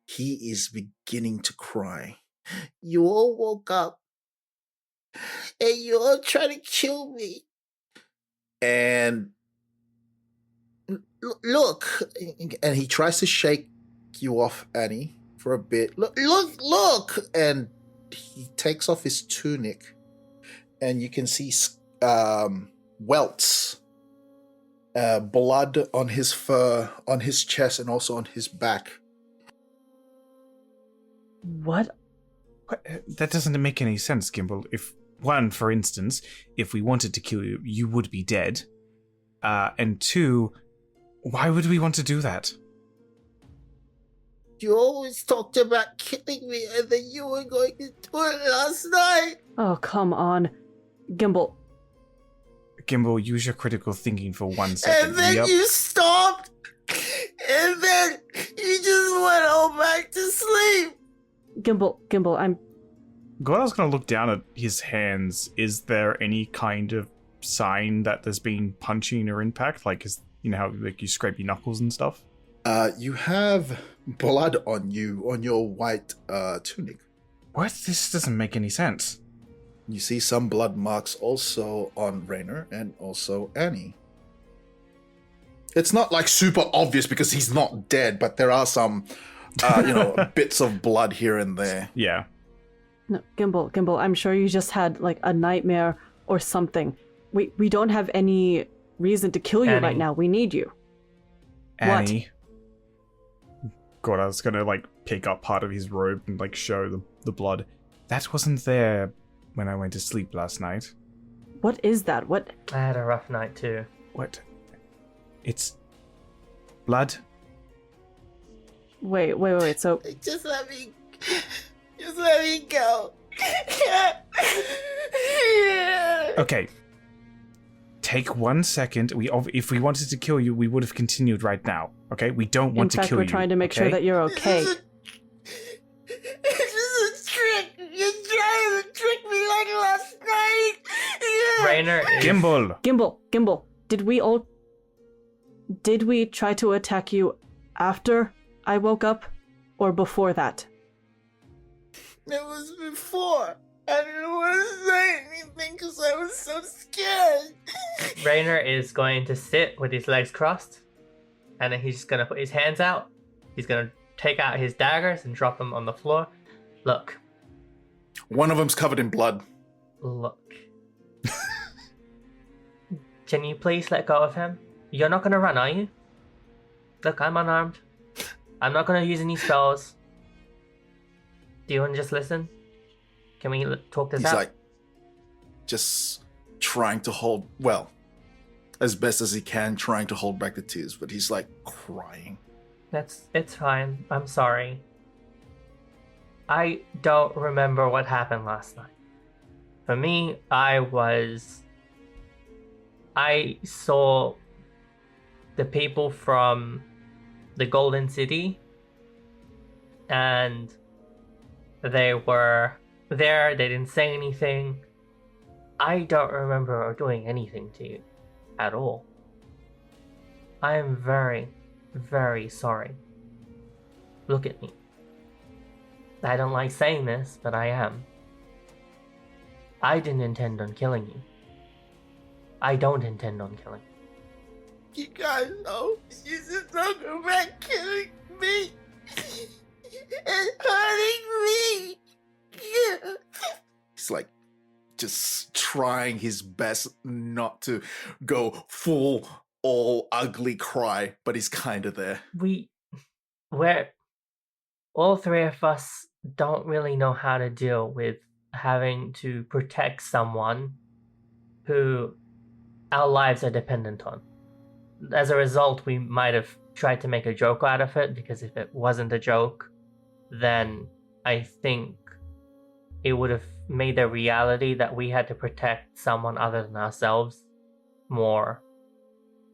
He is beginning to cry. You all woke up. And you all tried to kill me. And Look. and he tries to shake you off, Annie, for a bit. Look. And he takes off his tunic, and you can see welts, blood on his fur, on his chest, and also on his back. What? What? That doesn't make any sense, Gimbal. If one, for instance, if we wanted to kill you, you would be dead. And two, why would we want to do that? You always talked about killing me, and then you were going to do it last night. Oh, come on. Gimbal. Gimbal, use your critical thinking for 1 second. And then you stopped. And then you just went all back to sleep. Gimbal, I'm... Gordon's gonna look down at his hands. Is there any kind of sign that there's been punching or impact? Like, you know how like you scrape your knuckles and stuff? You have blood on you, on your white tunic. What? This doesn't make any sense. You see some blood marks also on Raynor and also Annie. It's not like super obvious because he's not dead, but there are some, bits of blood here and there. Yeah. No, Gimbal, I'm sure you just had, like, a nightmare or something. We don't have any reason to kill you Annie. right now. We need you. Annie. Gordon's gonna, like, pick up part of his robe and, like, show the blood. That wasn't there when I went to sleep last night. What is that? What? I had a rough night too. What? It's blood? Wait. So, Just let me go. Okay. Take 1 second. If we wanted to kill you, we would have continued right now. Okay? We don't want in to fact, kill we're you. trying to make sure okay? that you're okay. This is a trick. You're trying to trick me like last night. Raynor is... Gimbal, did we try to attack you after I woke up or before that? It was before. I didn't want to say anything because I was so scared. Raynor is going to sit with his legs crossed, and then he's just going to put his hands out. He's going to take out his daggers and drop them on the floor. Look. One of them's covered in blood. Look. Can you please let go of him? You're not going to run, are you? Look, I'm unarmed. I'm not going to use any spells. Do you want to just listen? Can we talk this He's out? like, just trying to hold, well, as best as he can, trying to hold back the tears, but he's like crying. It's fine. I'm sorry. I don't remember what happened last night. For me, I saw the people from the Golden City, and they were there. They didn't say anything. I don't remember doing anything to you at all. I am very, very sorry. Look at me. I don't like saying this, but I am. I didn't intend on killing you. I don't intend on killing you. You guys know you just talking about killing me and hurting me. He's like, just trying his best not to go full, all ugly cry, but he's kind of there. We're all three of us don't really know how to deal with having to protect someone who our lives are dependent on. As a result, we might have tried to make a joke out of it, because if it wasn't a joke, then I think it would have made the reality that we had to protect someone other than ourselves more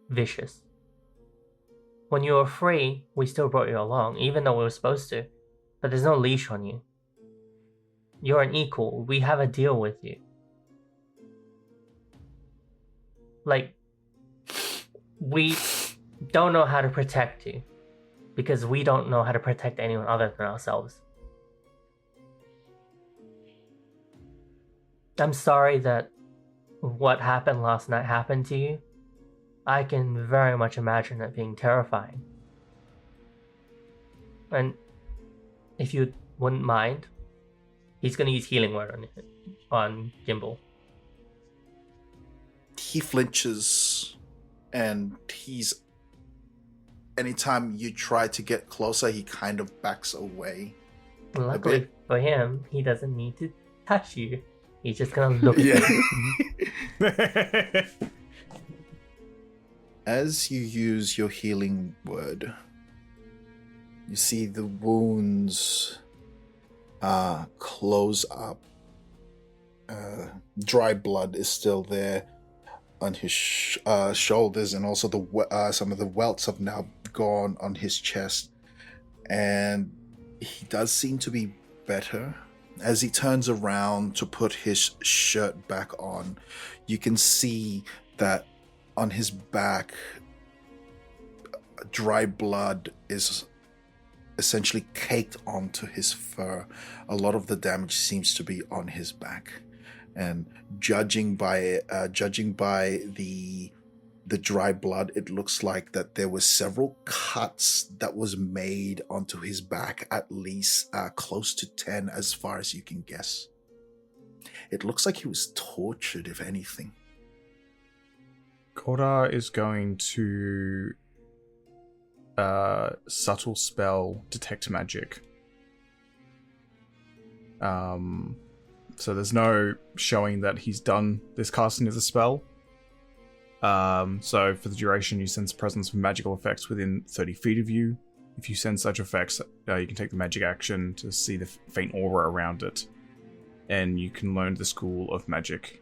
vicious. When you were free, we still brought you along, even though we were supposed to, but there's no leash on you. You're an equal. We have a deal with you. Like, we don't know how to protect you because we don't know how to protect anyone other than ourselves. I'm sorry that what happened last night happened to you. I can very much imagine it being terrifying. And if you wouldn't mind, he's going to use healing word on Gimbal. He flinches, and anytime you try to get closer, he kind of backs away. Luckily for him, he doesn't need to touch you. He's just gonna look at you. As you use your healing word, you see the wounds close up. Dry blood is still there on his shoulders, and also some of the welts have now gone on his chest. And he does seem to be better. As he turns around to put his shirt back on, you can see that on his back, dry blood is essentially caked onto his fur. A lot of the damage seems to be on his back, and judging by the dry blood, it looks like that there were several cuts that was made onto his back, at least close to 10 as far as you can guess. It looks like he was tortured, if anything. Gordar is going to subtle spell detect magic. So there's no showing that he's done this casting of the spell. So for the duration, you sense presence of magical effects within 30 feet of you. If you sense such effects, you can take the magic action to see the faint aura around it. And you can learn the school of magic.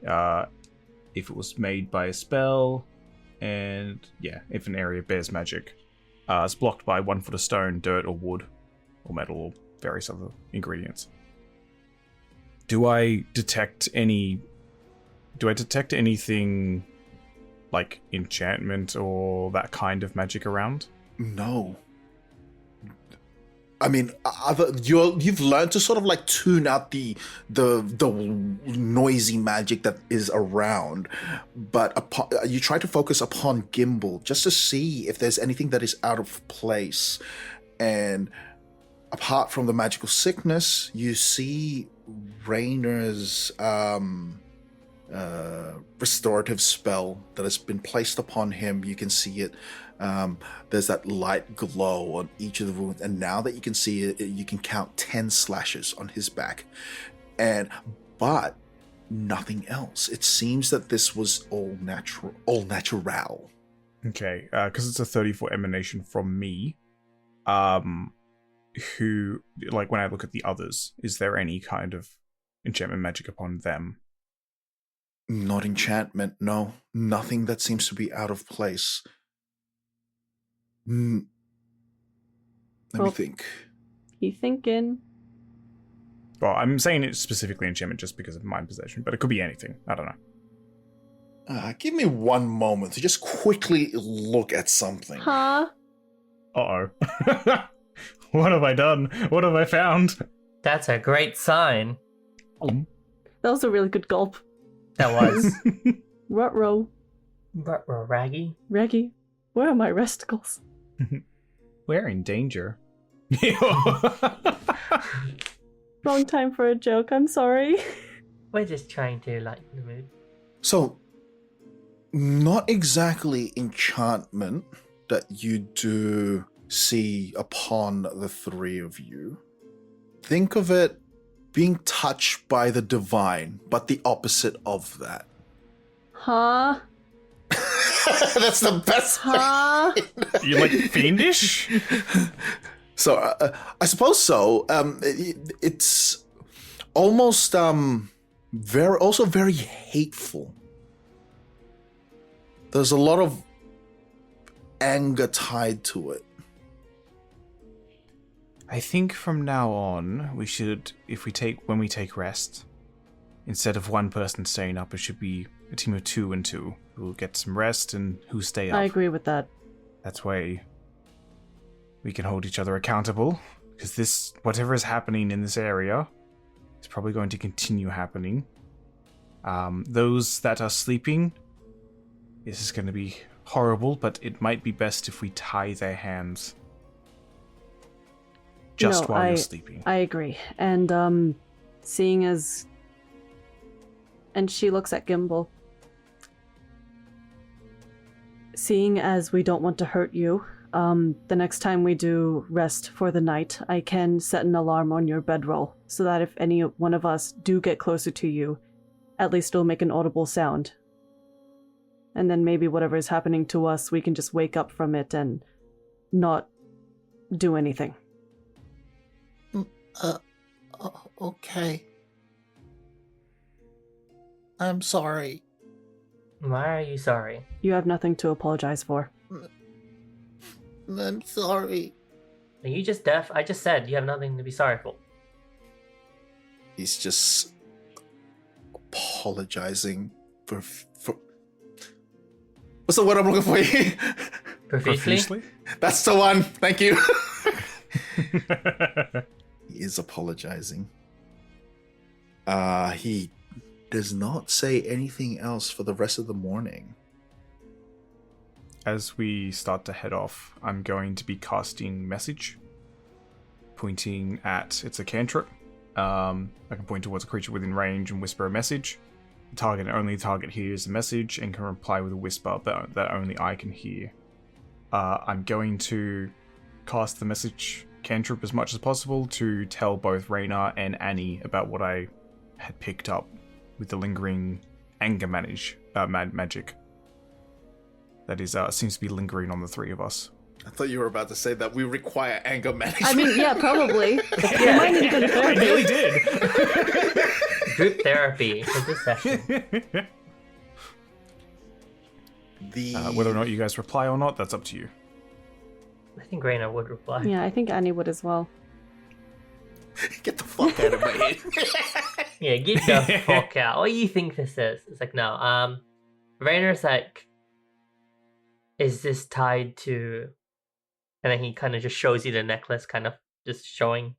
If it was made by a spell, and if an area bears magic. It's blocked by 1 foot of stone, dirt, or wood, or metal, or various other ingredients. Do I detect anything like enchantment or that kind of magic around? No. I mean, you've learned to sort of like tune out the noisy magic that is around, but you try to focus upon Gimbal just to see if there's anything that is out of place. And apart from the magical sickness, you see Rainer's restorative spell that has been placed upon him. You can see it. There's that light glow on each of the wounds, and now that you can see it, you can count 10 slashes on his back, but nothing else. It seems that this was all natural. Okay, because it's a 30-foot emanation from me. Who, like, when I look at the others, is there any kind of enchantment magic upon them? Not enchantment, no. Nothing that seems to be out of place. Let me think. You thinking? Well, I'm saying it's specifically enchantment just because of mind possession, but it could be anything. I don't know. Give me one moment to just quickly look at something. Huh? Uh-oh. What have I done? What have I found? That's a great sign. That was a really good gulp. That was. Ruh-roh. Raggy? Reggie, where are my resticles? We're in danger. Wrong time for a joke, I'm sorry. We're just trying to lighten the mood. So, not exactly enchantment that you do see upon the three of you. Think of it being touched by the divine, but the opposite of that. Huh? That's the best. Huh? You like fiendish? So I suppose so. It's almost very hateful. There's a lot of anger tied to it. I think from now on, we should, when we take rest, instead of one person staying up, it should be a team of 2 and 2 who will get some rest and who stay up. I agree with that. That's why we can hold each other accountable, because whatever is happening in this area is probably going to continue happening. Those that are sleeping, this is going to be horrible, but it might be best if we tie their hands just while you're sleeping. I agree. And seeing as... And she looks at Gimbal. Seeing as we don't want to hurt you, the next time we do rest for the night, I can set an alarm on your bedroll, so that if any one of us do get closer to you, at least it'll make an audible sound. And then maybe whatever is happening to us, we can just wake up from it and not do anything. Okay. I'm sorry. Why are you sorry? You have nothing to apologize for. I'm sorry. Are you just deaf? I just said you have nothing to be sorry for. He's just apologizing for what's the word I'm looking for here? Profusely? That's the one. Thank you. He is apologizing. He does not say anything else for the rest of the morning. As we start to head off, I'm going to be casting message, pointing at, it's a cantrip. I can point towards a creature within range and whisper a message. Only the target hears the message and can reply with a whisper that only I can hear. I'm going to cast the message cantrip as much as possible to tell both Raynor and Annie about what I had picked up with the lingering anger magic. That is, seems to be lingering on the 3 of us. I thought you were about to say that we require anger management. I mean, yeah, probably. We might need good I therapy. nearly did. Group therapy for this session. Whether or not you guys reply or not, that's up to you. I think Raina would reply. Yeah, I think Annie would as well. Get the fuck out of my head. Yeah, get the fuck out. What do you think this is? It's like, no. Rainer's like, is this tied to... And then he kind of just shows you the necklace, kind of just showing.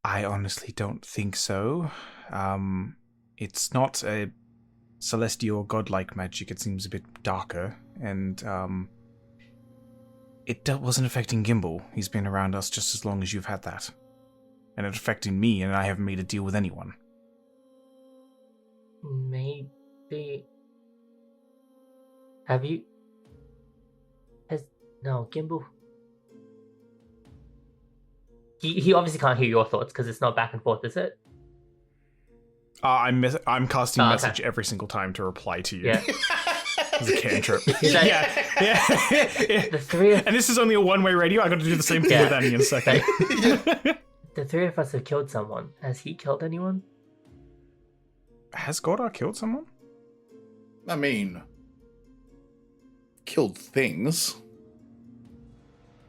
I honestly don't think so. It's not a celestial godlike magic. It seems a bit darker, and it wasn't affecting Gimbal. He's been around us just as long as you've had that. And it's affecting me, and I haven't made a deal with anyone. Maybe... Have you... No, Gimbal... He obviously can't hear your thoughts because it's not back and forth, is it? I'm casting okay. message every single time to reply to you. Yeah. It's a cantrip. Like, yeah. The 3 of... And this is only a one-way radio. I got to do the same thing with Annie in a second. The 3 of us have killed someone. Has he killed anyone? Has Godar killed someone? I mean, killed things.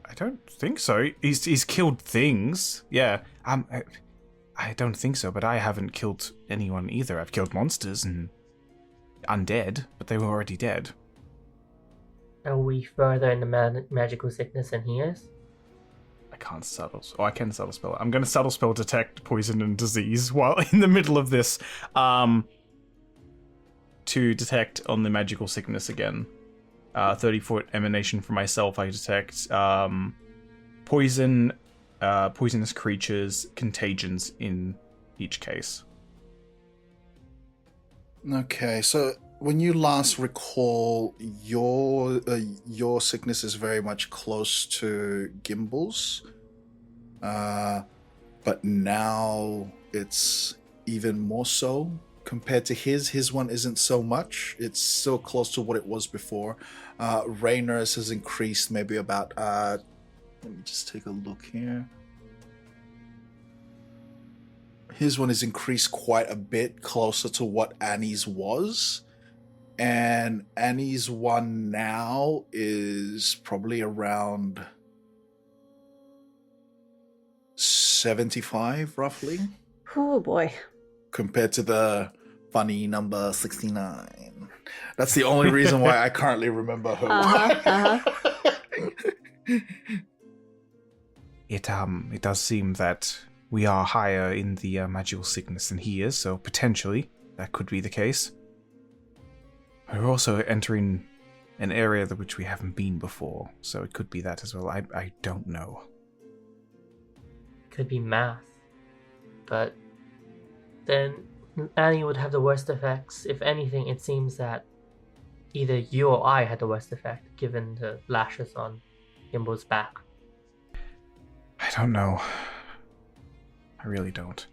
I don't think so. He's killed things. Yeah. I don't think so, but I haven't killed anyone either. I've killed monsters and undead, but they were already dead. Are we further in the magical sickness than he is? I can't subtle... Oh, I can subtle spell. I'm going to subtle spell detect poison and disease while in the middle of this. To detect on the magical sickness again. 30-foot emanation from myself, I detect poison, poisonous creatures, contagions in each case. Okay, so when you last recall, your sickness is very much close to Gimbal's. But now it's even more so compared to his. His one isn't so much. It's still close to what it was before. Rainer's has increased maybe about, let me just take a look here. His one has increased quite a bit, closer to what Annie's was. And Annie's one now is probably around 75, roughly, Oh boy. compared to the funny number 69. That's the only reason why I currently remember her. It does seem that we are higher in the magical sickness than he is, so potentially that could be the case. We're also entering an area which we haven't been before, so it could be that as well. I don't know. Could be math. But then Annie would have the worst effects. If anything, it seems that either you or I had the worst effect, given the lashes on Gimble's back. I don't know. I really don't.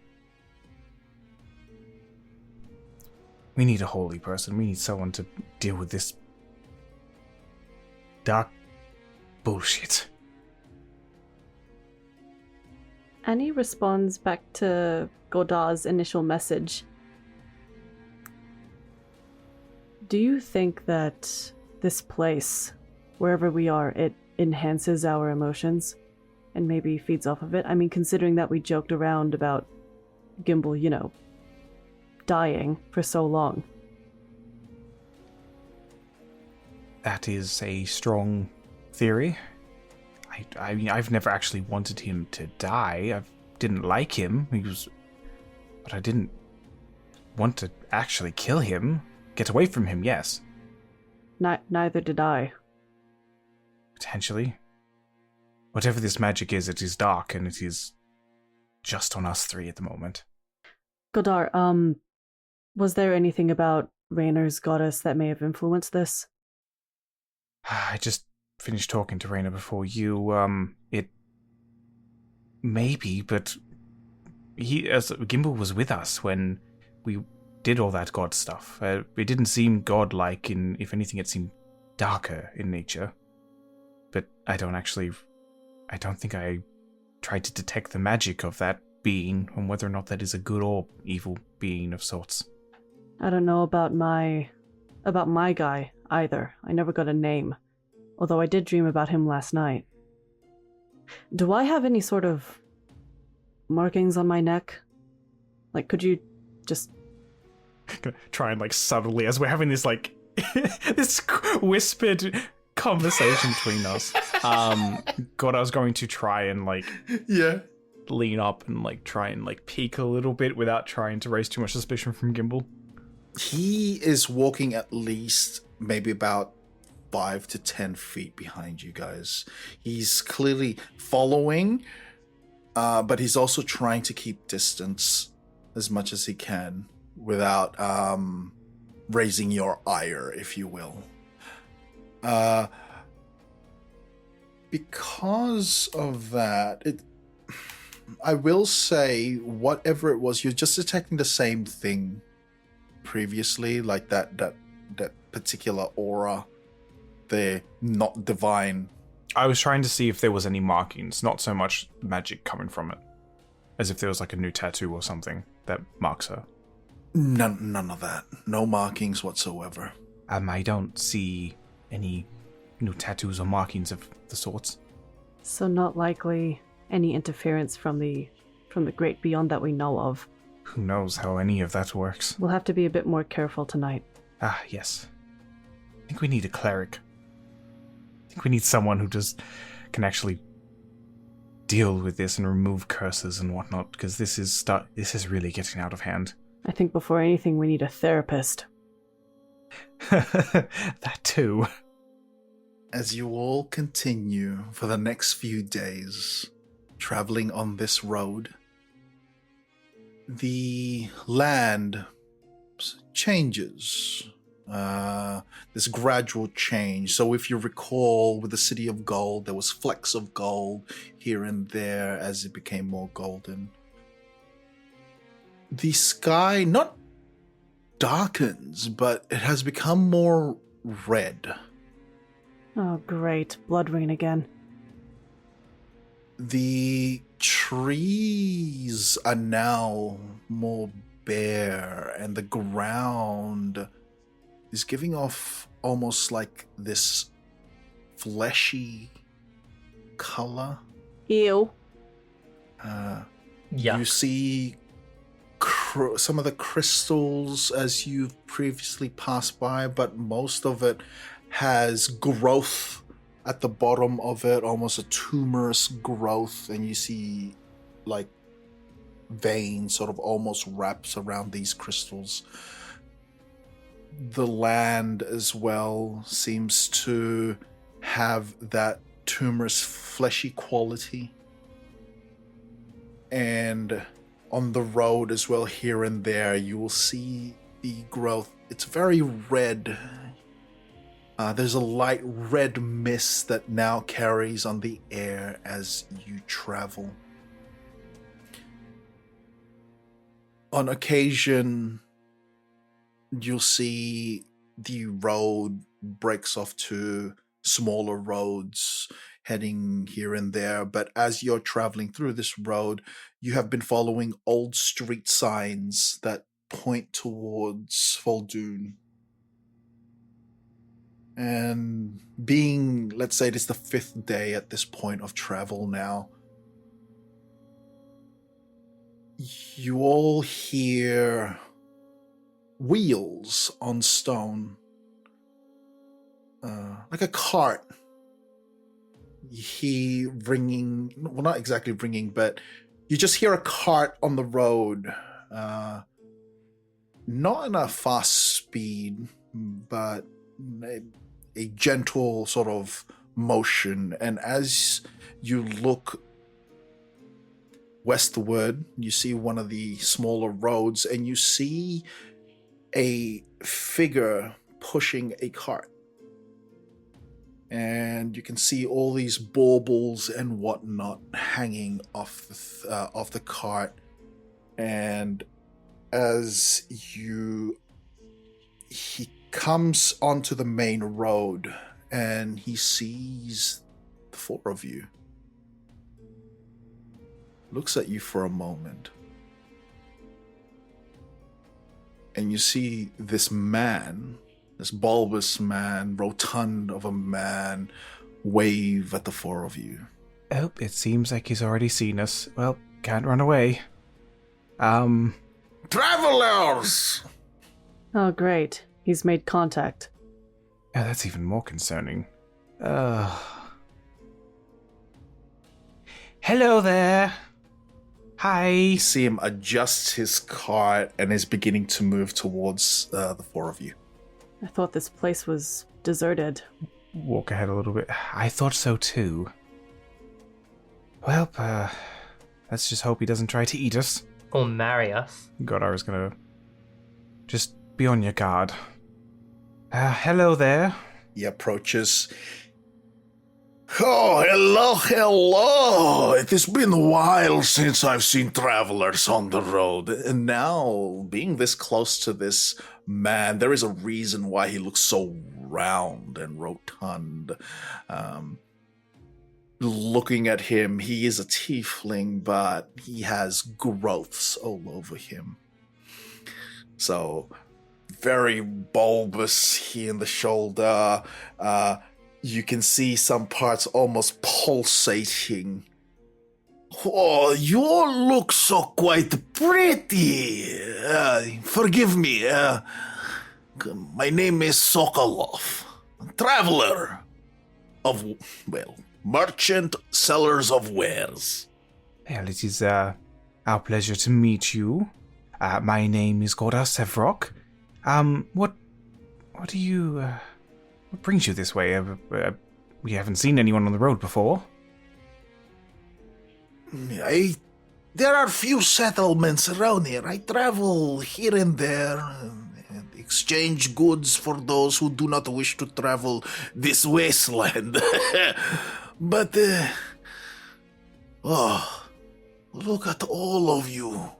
We need a holy person. We need someone to deal with this dark bullshit. Annie responds back to Godard's initial message. Do you think that this place, wherever we are, it enhances our emotions and maybe feeds off of it? I mean, considering that we joked around about Gimble, dying for so long. That is a strong theory. I mean, I've never actually wanted him to die. I didn't like him. But I didn't want to actually kill him. Get away from him, yes. Neither did I. Potentially. Whatever this magic is, it is dark, and it is just on us three at the moment. Godard, was there anything about Rainer's goddess that may have influenced this? I just finished talking to Rainer before you. It maybe, but Gimble was with us when we did all that god stuff. It didn't seem godlike. If anything, it seemed darker in nature. But I don't think I tried to detect the magic of that being, and whether or not that is a good or evil being of sorts. I don't know about my guy either. I never got a name, although I did dream about him last night. Do I have any sort of markings on my neck? Like, could you just try and subtly, as we're having this this whispered conversation between us. God, I was going to try and lean up and try and peek a little bit without trying to raise too much suspicion from Gimble. He is walking at least maybe about 5 to 10 feet behind you guys. He's clearly following, but he's also trying to keep distance as much as he can without raising your ire, if you will. Because of that, I will say, whatever it was, you're just detecting the same thing previously, like that particular aura. They're not divine. I was trying to see if there was any markings, not so much magic coming from it, as if there was a new tattoo or something that marks her. None of that. No markings whatsoever. I don't see any new tattoos or markings of the sorts. So not likely any interference from the great beyond that we know of. Who knows how any of that works? We'll have to be a bit more careful tonight. Ah, yes. I think we need a cleric. I think we need someone who can actually deal with this and remove curses and whatnot, because this is really getting out of hand. I think before anything we need a therapist. That too. As you all continue for the next few days, traveling on this road, the land changes this gradual change. So if you recall, with the City of Gold, there was flecks of gold here and there as it became more golden. The sky not darkens, but it has become more red. Oh, great. Blood rain again. The trees are now more bare, and the ground is giving off almost like this fleshy color. Ew. Yeah. You see some of the crystals as you've previously passed by, but most of it has growth at the bottom of it, almost a tumorous growth, and you see like veins sort of almost wraps around these crystals. The land as well seems to have that tumorous fleshy quality. And on the road as well, here and there, you will see the growth. It's very red. There's a light red mist that now carries on the air as you travel. On occasion, you'll see the road breaks off to smaller roads heading here and there, but as you're traveling through this road, you have been following old street signs that point towards Faldoon. And being, let's say it's the 5th day at this point of travel now, you all hear wheels on stone, like a cart. You hear ringing, well, not exactly ringing, but you just hear a cart on the road, not in a fast speed, but a gentle sort of motion. And as you look westward, you see one of the smaller roads, and you see a figure pushing a cart. And you can see all these baubles and whatnot hanging off the cart. And as he comes onto the main road, and he sees the 4 of you. Looks at you for a moment. And you see this man, this bulbous man, rotund of a man, wave at the 4 of you. Oh, it seems like he's already seen us. Well, can't run away. Travelers! Oh, great. He's made contact. Oh, that's even more concerning. Hello there. Hi. You see him adjust his cart and is beginning to move towards the 4 of you. I thought this place was deserted. Walk ahead a little bit. I thought so too. Well, let's just hope he doesn't try to eat us. Or marry us. Godar is gonna just be on your guard. Hello there. He approaches. Oh, hello. It has been a while since I've seen travelers on the road. And now, being this close to this man, there is a reason why he looks so round and rotund. Looking at him, he is a tiefling, but he has growths all over him. So, very bulbous here in the shoulder. You can see some parts almost pulsating. Oh, you all look so quite pretty. Forgive me. My name is Sokolov, traveler of, merchant, sellers of wares. Well, it is our pleasure to meet you. My name is Godar Sevrok. What do you, what brings you this way? We haven't seen anyone on the road before. There are few settlements around here. I travel here and there. They exchange goods for those who do not wish to travel this wasteland. But, oh, look at all of you.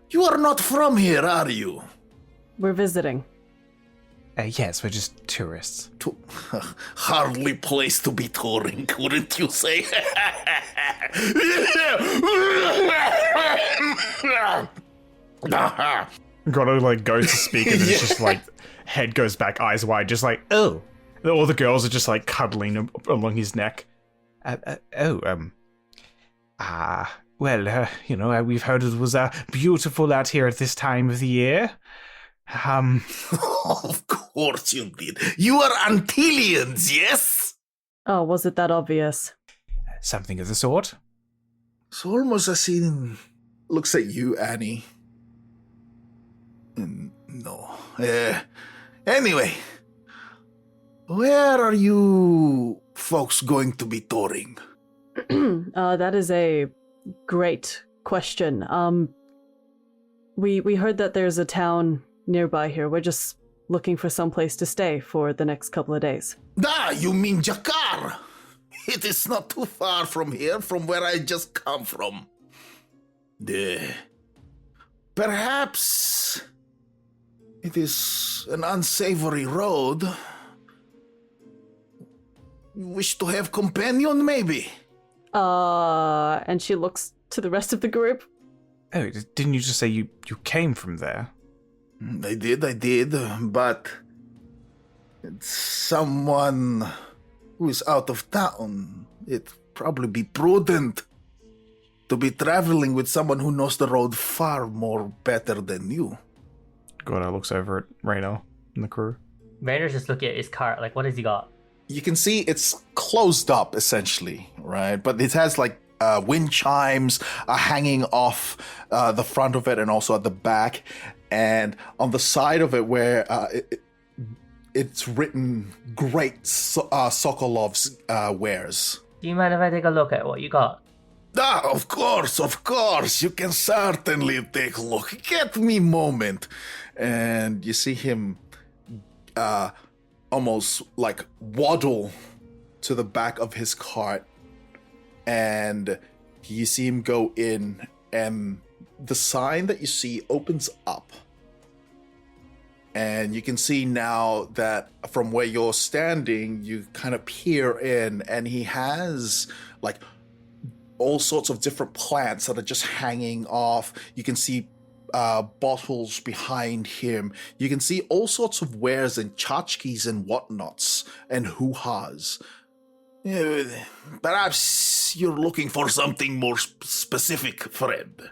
You are not from here, are you? We're visiting. Yes, we're just tourists. Hardly place to be touring, wouldn't you say? Gotta like goes to speak and it's just like head goes back, eyes wide, just like oh. All the girls are just like cuddling along his neck. Well, we've heard it was beautiful out here at this time of the year. Of course you did. You are Antillians, yes? Oh, was it that obvious? Something of the sort. It's almost as he looks at you, Annie. No. Anyway, where are you folks going to be touring? That is a great question. We heard that there's a town nearby here. We're just looking for some place to stay for the next couple of days. You mean Jakar? It is not too far from here, from where I just come from. Perhaps it is an unsavory road. You wish to have companion, maybe? And she looks to the rest of the group. Oh, didn't you just say you came from there? I did, but it's someone who is out of town. It'd probably be prudent to be traveling with someone who knows the road far more better than you. Gordo looks over at Reno and the crew. Rainer's just looking at his cart, like, what has he got? You can see it's closed up, essentially, right? But it has, like, wind chimes are hanging off the front of it and also at the back. And on the side of it where it's written Great Sokolov's wares. Do you mind if I take a look at what you got? Of course. You can certainly take a look. Get me a moment. And you see him almost like waddle to the back of his cart. And you see him go in, and the sign that you see opens up. And you can see now that from where you're standing, you kind of peer in, and he has like all sorts of different plants that are just hanging off. You can see bottles behind him. You can see all sorts of wares and tchotchkes and whatnots and hoo-has. Perhaps you're looking for something more specific, friend.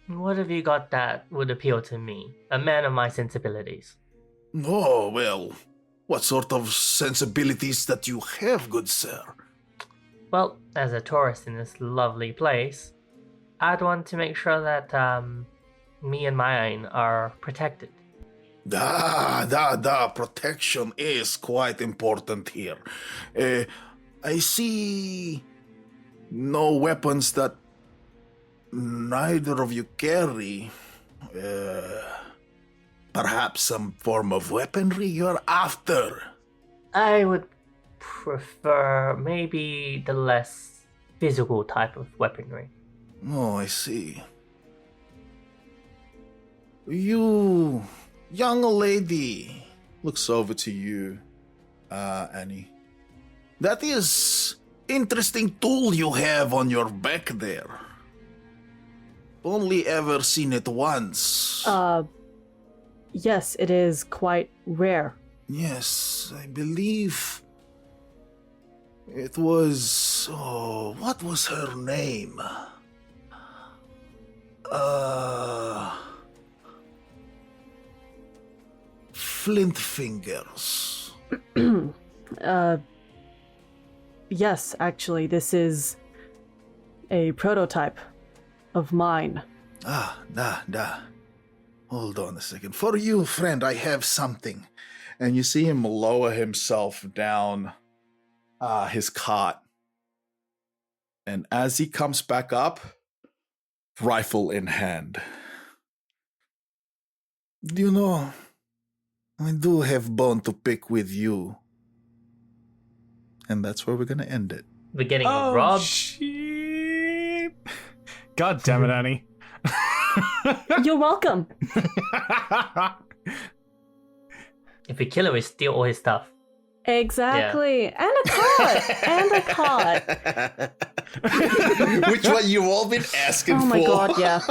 What have you got that would appeal to me, a man of my sensibilities? Oh, well, what sort of sensibilities that you have, good sir? Well, as a tourist in this lovely place, I'd want to make sure that me and mine are protected. Protection is quite important here. I see no weapons that neither of you carry. Perhaps some form of weaponry you're after. I would prefer maybe the less physical type of weaponry. Oh, I see. You, young lady, Looks over to you, Annie. that is interesting tool you have on your back there. Only ever seen it once. Yes, it is quite rare. Yes, I believe it was... Oh, what was her name? Flint Fingers. Yes, actually, this is a prototype of mine. Hold on a second. For you, friend, I have something. And you see him lower himself down his cart. And as he comes back up, rifle in hand. Do you know, I do have bone to pick with you. And that's where we're going to end it. We're getting Oh, robbed. shit. God damn it, Annie. You're welcome. If we kill him, we steal all his stuff. Exactly. And a cart. And a cart. Which one you all been asking for? Oh my god, yeah.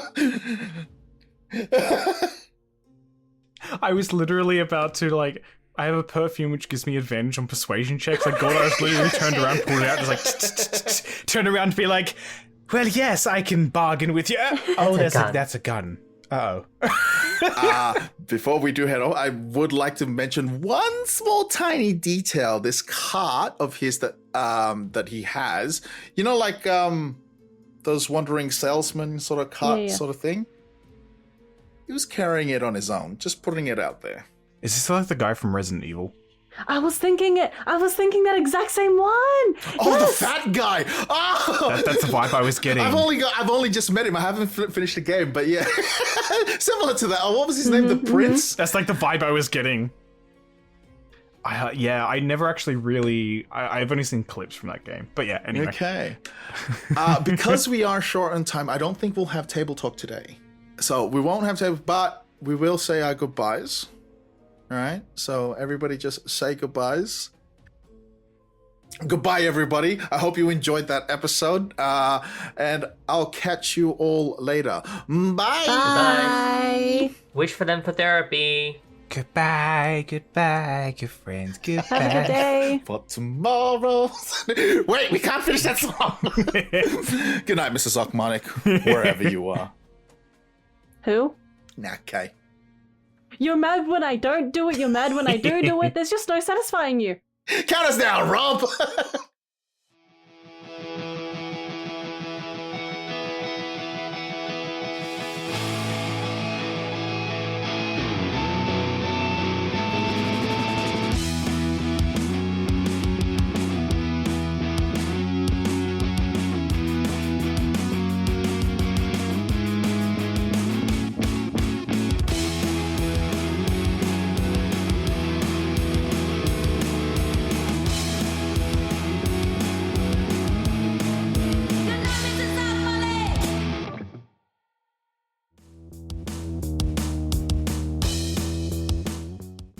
I was literally about to, like, I have a perfume which gives me advantage on persuasion checks. Like, Gordar's literally turned around, pulled it out, just like, turn around to be like, well, yes, I can bargain with you. Oh, that's a gun. Uh-oh. Before we do head off, I would like to mention one small tiny detail. This cart of his that he has, you know, like those wandering salesman sort of cart sort of thing. He was carrying it on his own, just putting it out there. Is this like the guy from Resident Evil? I was thinking that exact same one. Oh, Yes! the fat guy! Oh, That's the vibe I was getting. I've only just met him. I haven't finished the game, but yeah, similar to that. Oh, what was his name? The Prince. That's like the vibe I was getting. I never actually really. I've only seen clips from that game, but yeah. Anyway. Okay. Because we are short on time, I don't think we'll have table talk today. So we won't have table, but we will say our goodbyes. All right. So everybody, just say goodbyes. Goodbye, everybody. I hope you enjoyed that episode. And I'll catch you all later. Bye. Bye. Wish for them for therapy. Goodbye, good friends, goodbye. Have a good day. For tomorrow. Wait, we can't finish that song. Good night, Mrs. Okmonic, wherever you are. Who? Okay. You're mad when I don't do it. You're mad when I do it. There's just no satisfying you. Count us down, Rob.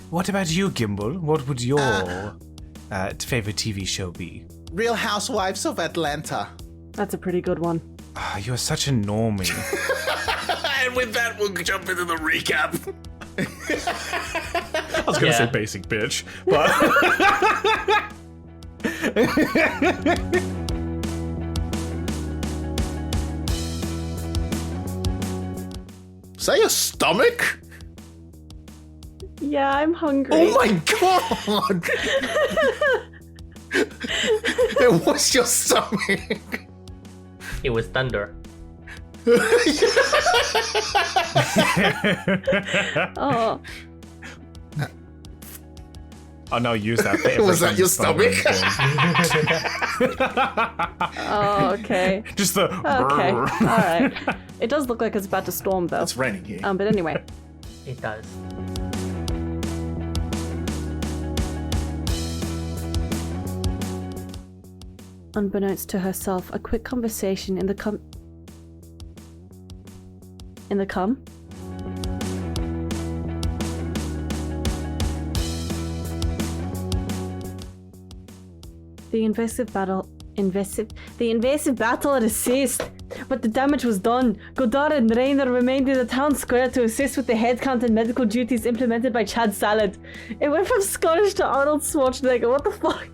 What about you, Gimbal? What would your favorite TV show be? Real Housewives of Atlanta. That's a pretty good one. You're such a normie. And with that, we'll jump into the recap. I was gonna say basic bitch, but Is that your stomach? Yeah, I'm hungry. Oh my god! It was your stomach. It was thunder. Oh, oh no, use that. For Was that every your time oh, okay. Just the. Okay, all right. It does look like it's about to storm, though. It's raining here. But anyway. It does. Unbeknownst to herself, a quick conversation in the The invasive battle had ceased, but the damage was done. Godard and Rainer remained in the town square to assist with the headcount and medical duties implemented by Chad Salad. It went from Scottish to Arnold Schwarzenegger. What the fuck?